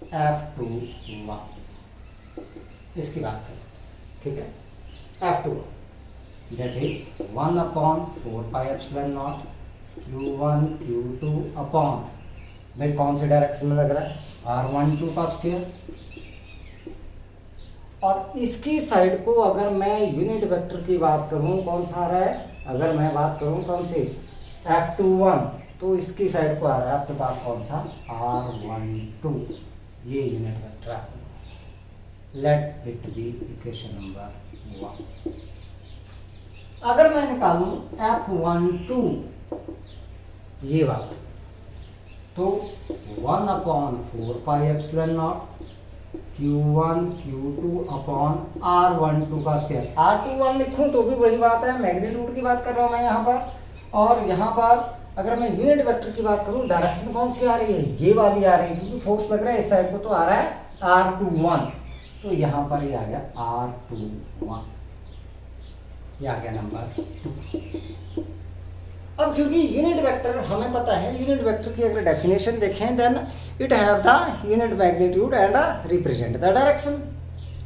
F21 इसकी बात करें, ठीक है। F21 that is 1/4 pi epsilon naught Q1 Q2 upon, भाई कौन से डायरेक्शन में लग रहा है, R12 का स्क्वायर। और इसकी साइड को अगर मैं यूनिट वेक्टर की बात करूं, कौन सा आ रहा है, अगर मैं बात करूं कौन सी, F21, तो इसकी साइड को आ रहा है आपके पास कौन सा, R12, ये यूनिट वेक्टर है। Let it be equation number 1। अगर मैं निकालूं F12 ये वाला, तो 1/4 pi epsilon naught Q1 Q2 upon R12 का स्क्वायर। R21 लिखूं तो भी वही बात है, मैग्नीट्यूड की बात कर रहा हूं मैं यहाँ पर। और यहाँ पर अगर मैं यूनिट वेक्टर की बात करूं, डायरेक्शन कौन सी आ रही है, ये वाली आ रही है, क्योंकि फोर्स लग रहा है इस साइड को, तो आ रहा है R21, तो यहाँ पर ये आ गया R21, ये आ गया नंबर 2। अब क्योंकि यूनिट वेक्टर हमें पता है, यूनिट वेक्टर की अगर डेफिनेशन देखें, then it have the unit magnitude and represent the direction.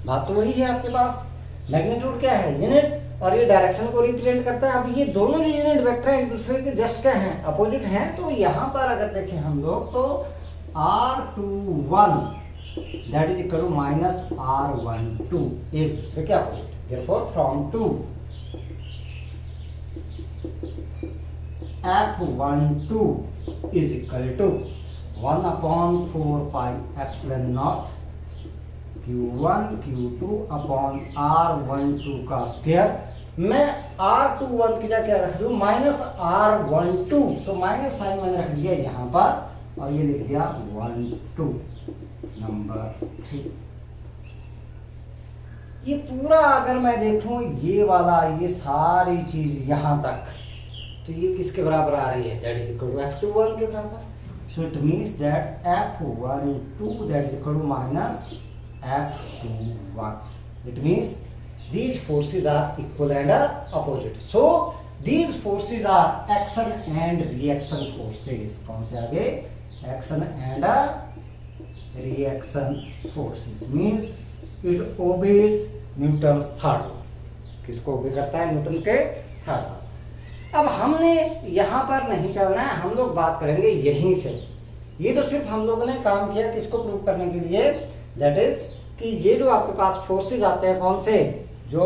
बात तो वही है आपके पास, मैग्नीट्यूड क्या है, यूनिट, और ये डायरेक्शन को रिप्रेजेंट करता है। अब ये दोनों जो यूनिट वेक्टर हैं एक दूसरे के जस्ट क्या हैं, अपोजिट हैं। तो यहाँ पर अगर देखें हम लोग, तो R21 that is equal to minus R12, एक दूसरे के opposite. Therefore from 2 F12 is equal to 1/4πε0 Q1 Q2 upon R12 का स्क्वायर। मैं R21 की जगह क्या रख दूं -R12, तो माइनस साइन मैंने रख दिया यहाँ पर और ये लिख दिया 12 नंबर 3। ये पूरा अगर मैं देखूं ये वाला ये सारी चीज यहाँ तक, तो ये किसके बराबर आ रही है? That is equal to F21 के बराबर। So it means that F12 that is equal to minus F21. It means these forces are equal and opposite. So these forces are action and reaction forces. कौन से आगे? Action and reaction forces. Means it obeys Newton's third law. किसको obey करता है? Newton के third law. अब हमने यहाँ पर नहीं चलना है, हम लोग बात करेंगे यहीं से। ये तो सिर्फ हम लोगों ने काम किया किसको प्रूव करने के लिए, दैट इज कि ये जो आपके पास फोर्सेस आते हैं कौन से, जो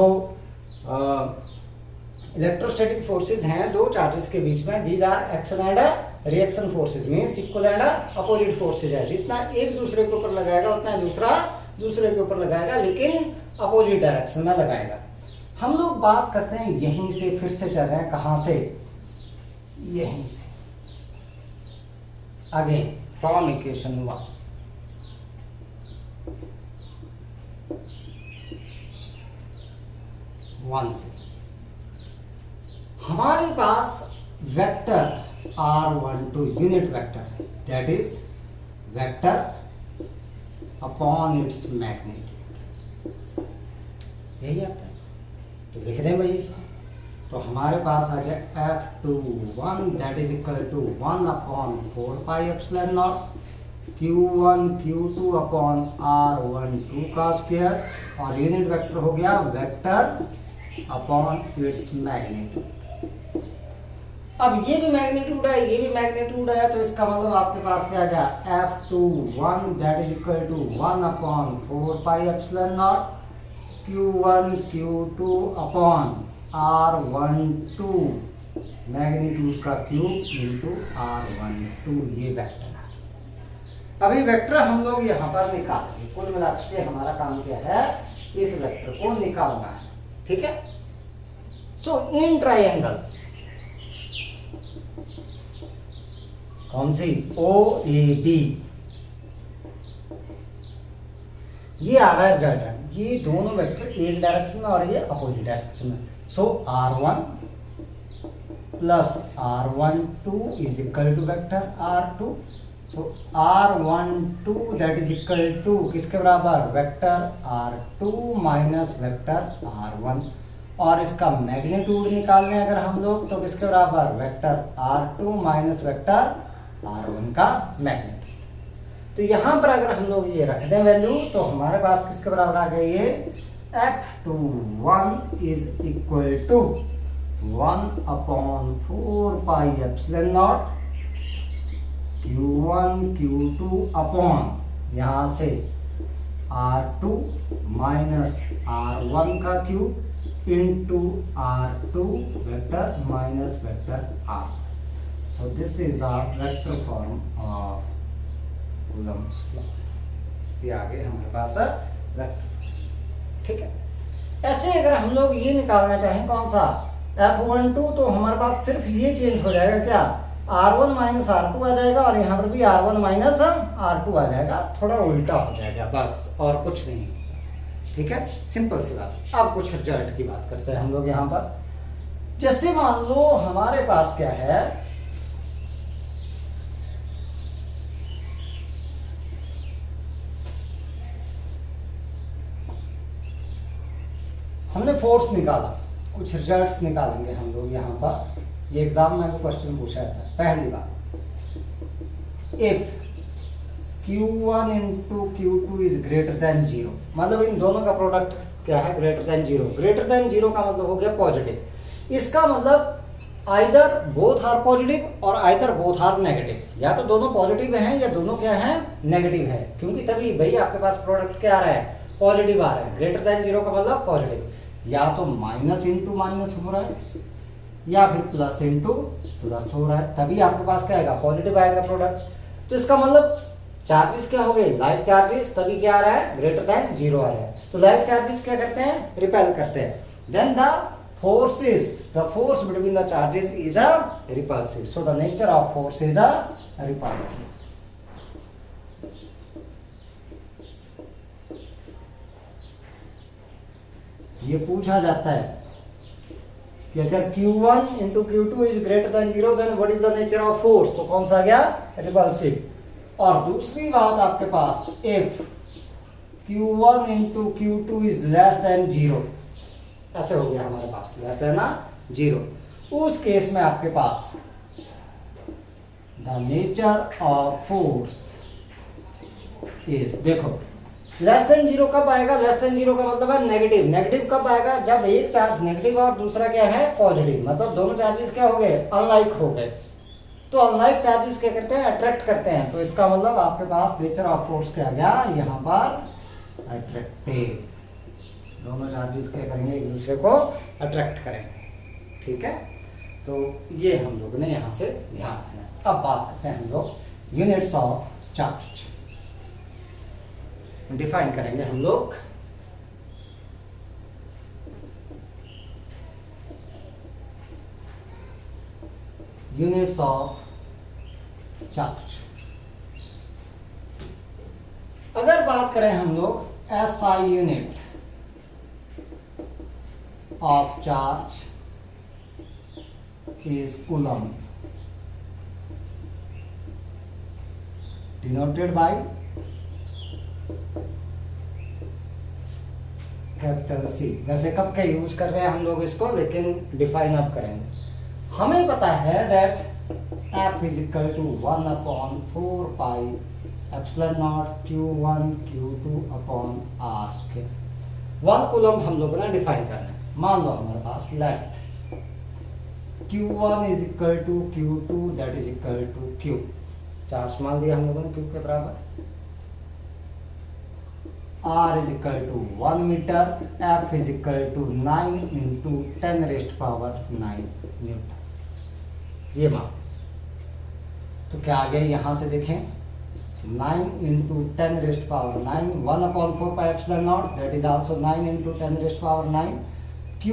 इलेक्ट्रोस्टैटिक फोर्सेस हैं दो चार्जेस के बीच में, these are action and reaction forces, means equal and opposite forces है। जितना एक दूसरे के ऊपर लगाएगा उतना दूसरा दूसरे के ऊपर लगाएगा, लेकिन अपोजिट डायरेक्शन में लगाएगा। हम लोग बात करते हैं यहीं से, फिर से चल रहे हैं कहां से, यहीं से अगेन फ्रॉम इक्वेशन 1। से हमारे पास वेक्टर R12 यूनिट वेक्टर है, that is vector upon its magnitude, यही आता है। तो लिख दें भाई इसको। तो हमारे पास आ गया F21 that is equal to 1/4πε0 Q1 Q2 upon R12 का स्क्वायर, और यूनिट वेक्टर हो गया वेक्टर अपॉन इट्स मैग्नीट्यूड। अब ये भी मैग्नीट्यूड है, ये भी मैग्नीट्यूड है, तो इसका मतलब आपके पास क्या आ गया F21 that is equal to 1/4πε0 Q1 Q2 upon R12 magnitude का क्यूब इंटू R12, ये वेक्टर है। अभी वेक्टर हम लोग यहाँ पर निकालेंगे। कुल मिलाकर के हमारा काम क्या है, इस वेक्टर को निकालना है, ठीक है। सो इन ट्रायंगल कौन सी, OAB, ये आ रहा है रिजल्टेंट, ये दोनों वेक्टर एक डायरेक्शन में और ये अपोजिट डायरेक्शन में। So R1 plus R12 is equal to vector R2। So R12 that is equal to किसके बराबर, vector R2 minus vector R1, और इसका मैग्नीट्यूड निकालने अगर हम लोग तो किसके बराबर, vector R2 minus vector R1 का मैग्नीट्यूड। तो यहाँ पर अगर हम लोग ये रख दें वैल्यू, तो हमारे पास किसके बराबर आ गया, ये F21 is equal to 1/4πε0 Q1 Q2 upon यहाँ से R2 माइनस R1 का cube into R2 vector minus vector R। So this is the vector form of Coulomb's law. ये आगे हमारे पास वेक्टर, ठीक है। ऐसे अगर हम लोग ये निकालना चाहें कौन सा F12, तो हमारे पास सिर्फ ये चेंज हो जाएगा, क्या R1 माइनस R2 आ जाएगा, और यहाँ पर भी R1 माइनस R2 आ जाएगा, थोड़ा उल्टा हो जाएगा बस, और कुछ नहीं, ठीक है, सिंपल सी बात। अब कुछ रिजल्ट की बात करते हैं हम लोग यहाँ पर। जैसे मान लो हमारे पास क्या है, हमने फोर्स निकाला, कुछ रिजल्ट्स निकालेंगे हम लोग यहाँ पर। ये एग्जाम में क्वेश्चन पूछा था पहली बार, if Q1 into Q2 is greater than 0, मतलब इन दोनों का प्रोडक्ट क्या है, ग्रेटर देन 0। ग्रेटर देन 0 का मतलब हो गया पॉजिटिव। इसका मतलब आइदर बोथ आर पॉजिटिव और आइदर बोथ आर नेगेटिव, या तो दोनों पॉजिटिव हैं या दोनों क्या हैं, नेगेटिव है, क्योंकि तभी भाई आपके पास प्रोडक्ट क्या आ रहा है, पॉजिटिव आ रहा है। ग्रेटर देन 0 का मतलब पॉजिटिव, या तो माइनस इंटू माइनस हो रहा है या फिर प्लस इंटू प्लस हो रहा है, तभी आपके पास क्या आएगा, पॉजिटिव आएगा प्रोडक्ट। तो इसका मतलब चार्जेस क्या हो गए, लाइक चार्जेस, तभी क्या आ रहा है, ग्रेटर देन 0 आ रहा है। तो लाइक चार्जेस क्या करते हैं, रिपेल करते हैं। Then the force between the charges is a repulsive, so the nature of force is a repulsive. ये पूछा जाता है कि अगर Q1 into Q2 is greater than 0 then what is the nature of force, तो कौन सा आ गया, repulsive। और दूसरी बात आपके पास, if Q1 into Q2 is less than 0, ऐसे हो गया हमारे पास, लेस देन 0, उस केस में आपके पास the nature of force is, देखो लेस देन 0 कब आएगा, लेस देन 0 का मतलब है नेगेटिव। नेगेटिव कब आएगा, जब एक चार्ज नेगेटिव और दूसरा क्या है, पॉजिटिव, मतलब दोनों चार्जेस क्या हो गए, अनलाइक हो गए। तो अनलाइक चार्जेस क्या करते हैं, अट्रैक्ट करते हैं। तो इसका मतलब आपके पास नेचर ऑफ फोर्स क्या आ गया, यहाँ पर अट्रैक्टिव। दोनों चार्जेस क्या करेंगे, एक दूसरे को अट्रैक्ट करेंगे, ठीक है। तो ये हम लोग ने यहाँ से ध्यान रखना। अब बात करते हैं हम लोग यूनिट्स ऑफ चार्ज, डिफाइन करेंगे हम लोग। यूनिट्स ऑफ चार्ज, अगर बात करें हम लोग SI unit of charge is coulomb, denoted by capital C। वैसे कब का यूज कर रहे हैं हम लोग इसको, लेकिन डिफाइन अब करेंगे। हमें पता है that F is equal to 1/4 pi epsilon naught Q1 Q2 upon R square। 1 coulomb हम लोगों ने डिफाइन करना है। मान लो हमारे पास late Q1 is equal to Q2 that is equal to Q, charge मान लिया हम लोगों ने Q के बराबर। R is equal to 1 metre, F is equal to 9 into 10 raised power 9 Newton, ये मान। तो क्या आ गया यहाँ से देखें, 9 into 10 raised power 9, 1/4 pi epsilon naught that is also 9 into 10 raised power 9, Q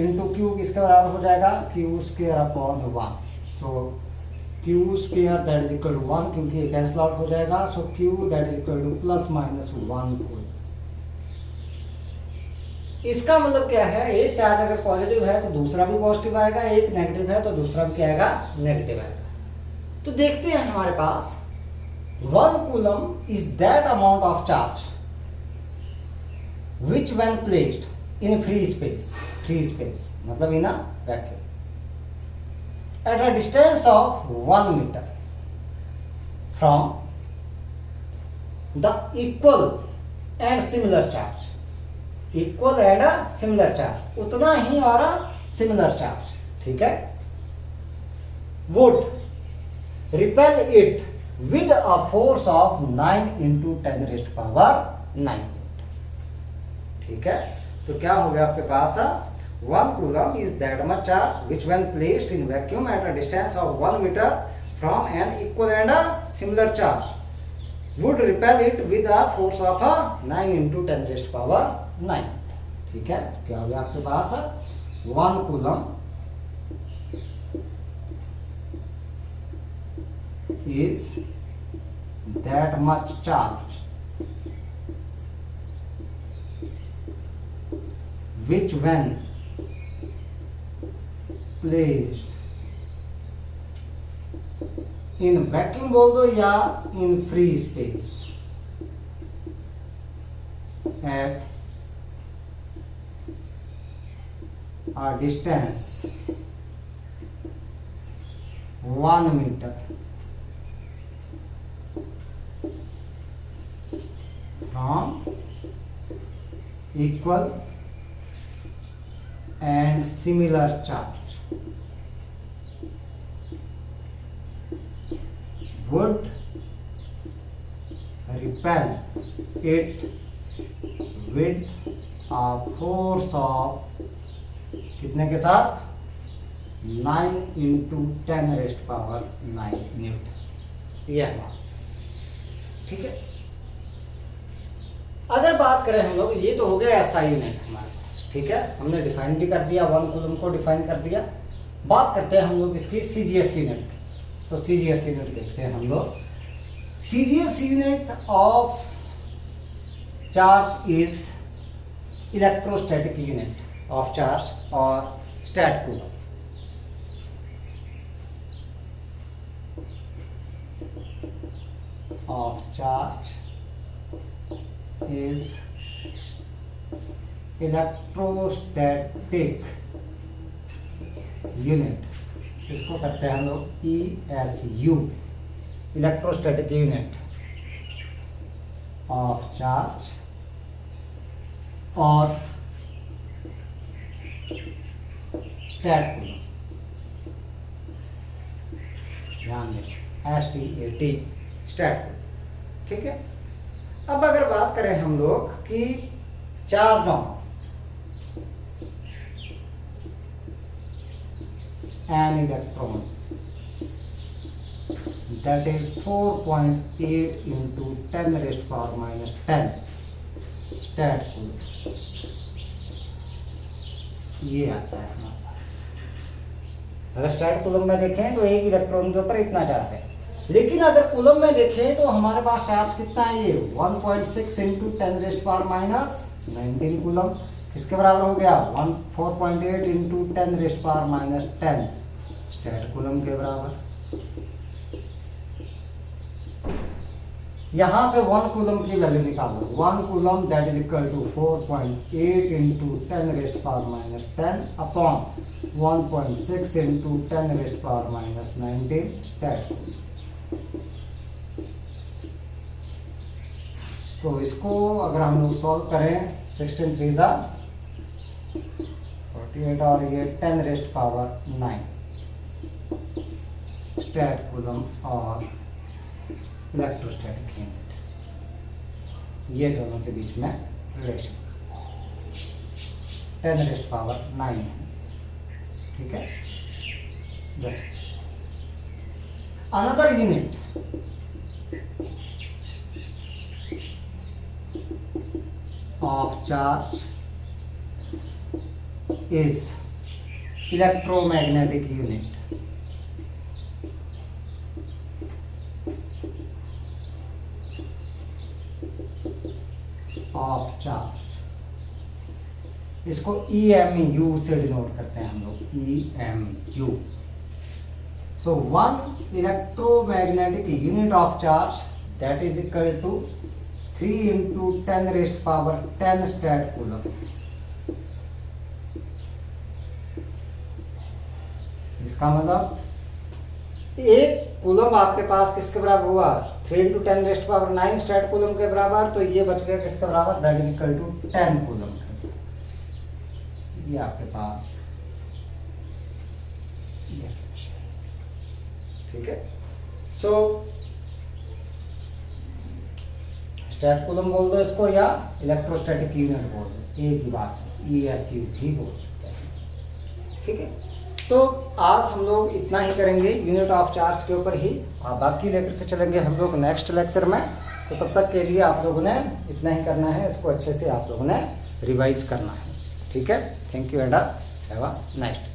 into Q किसके बराबर हो जाएगा, Q square upon 1। So Q square that is equal to 1, क्योंकि ये कैंसल आउट हो जाएगा। सो Q that is equal to ±1 coulomb. इसका मतलब क्या है, एक चार्ज अगर पॉजिटिव है तो दूसरा भी पॉजिटिव आएगा, एक नेगेटिव है तो दूसरा भी क्या आएगा, नेगेटिव आएगा। तो देखते हैं हमारे पास 1 coulomb is that amount of charge which when placed in free space मतलब in a vacuum at a distance of 1 meter from the equal and similar charge, equal and a similar charge, उतना ही और similar charge, ठीक है, would repel it with a force of 9 into 10 raised power 9, ठीक है। तो क्या हो गया आपके पास, 1 coulomb is that much charge which when placed in vacuum at a distance of 1 meter from an equal and a similar charge would repel it with a force of 9 into 10 raised power 9, ठीक है। क्या हो गया आपके पास, 1 coulomb is that much charge which when placed in vacuum बोल दो या in free space at a distance 1 meter from equal and similar charge would repel it with a force of कितने के साथ, 9 into 10 raised power 9 न्यूटन। ये हमारा, ठीक है। अगर बात करें हम लोग, ये तो हो गया एसआई यूनिट हमारे पास, ठीक है, हमने डिफाइन भी कर दिया, 1 कूलम को डिफाइन कर दिया। बात करते हैं हम लोग इसकी सीजीएस यूनिट की। तो सीजीएस यूनिट देखते हैं हम लोग। CGS unit of charge is electrostatic unit of charge और stat coulomb. of charge is electrostatic unit, इसको करते हैं हम लोग ESU, electrostatic unit of charge और स्टैट कूलम, ध्यान दें STAT, स्टैट, ठीक है। अब अगर बात करें हम लोग कि charge on an electron that is 4.8 into 10⁻⁻10 stat coulomb, ये आता है हमारे पास। अगर स्टैट कूलम में देखें तो एक इलेक्ट्रॉन के ऊपर इतना चार्ज है, लेकिन अगर कूलम में देखें तो हमारे पास चार्ज कितना है, ये 1.6 into 10⁻⁻19 कूलम, किसके बराबर हो गया 4.8 into 10⁻⁻10 स्टैट कूलम के बराबर। यहां से 1 कूलम की वैल्यू निकालो, 1 coulomb that is equal to 4.8 into 10⁻⁻10 upon 1.6 into 10⁻⁻19 stat coulomb. तो इसको अगर हम लोग सॉल्व करें, 16 3 48 और ये 10⁻⁹ स्टैट कूलम और इलेक्ट्रोस्टैटिक यूनिट, ये दोनों के बीच में रिलेशन 10⁻⁹ है, ठीक है। बस another unit of charge is electromagnetic unit of charge, इसको EMU से डिनोट करते हैं हम लोग, EMU। So 1 electromagnetic unit of charge that is equal to 3 into 10⁻10 stat coulomb. इसका मतलब एक कूलम आपके पास किसके बराबर हुआ, 3 into 10⁻9 स्टैट कूलम के बराबर, तो ये बच गया किसके बराबर, that is equal to 10 coulomb. ये आपके पास, ठीक है। सो स्टैट कूलम बोल दो इसको या इलेक्ट्रोस्टैटिक यूनिट बोल दो, एक ही बात है, ESU भी बोल सकते हैं, ठीक है। तो आज हम लोग इतना ही करेंगे यूनिट ऑफ चार्ज के ऊपर ही, और बाकी लेकर के चलेंगे हम लोग नेक्स्ट लेक्चर में। तो तब तक के लिए आप लोगों ने इतना ही करना है, इसको अच्छे से आप लोगों ने रिवाइज करना है, ठीक है। Thank you and have a nice day.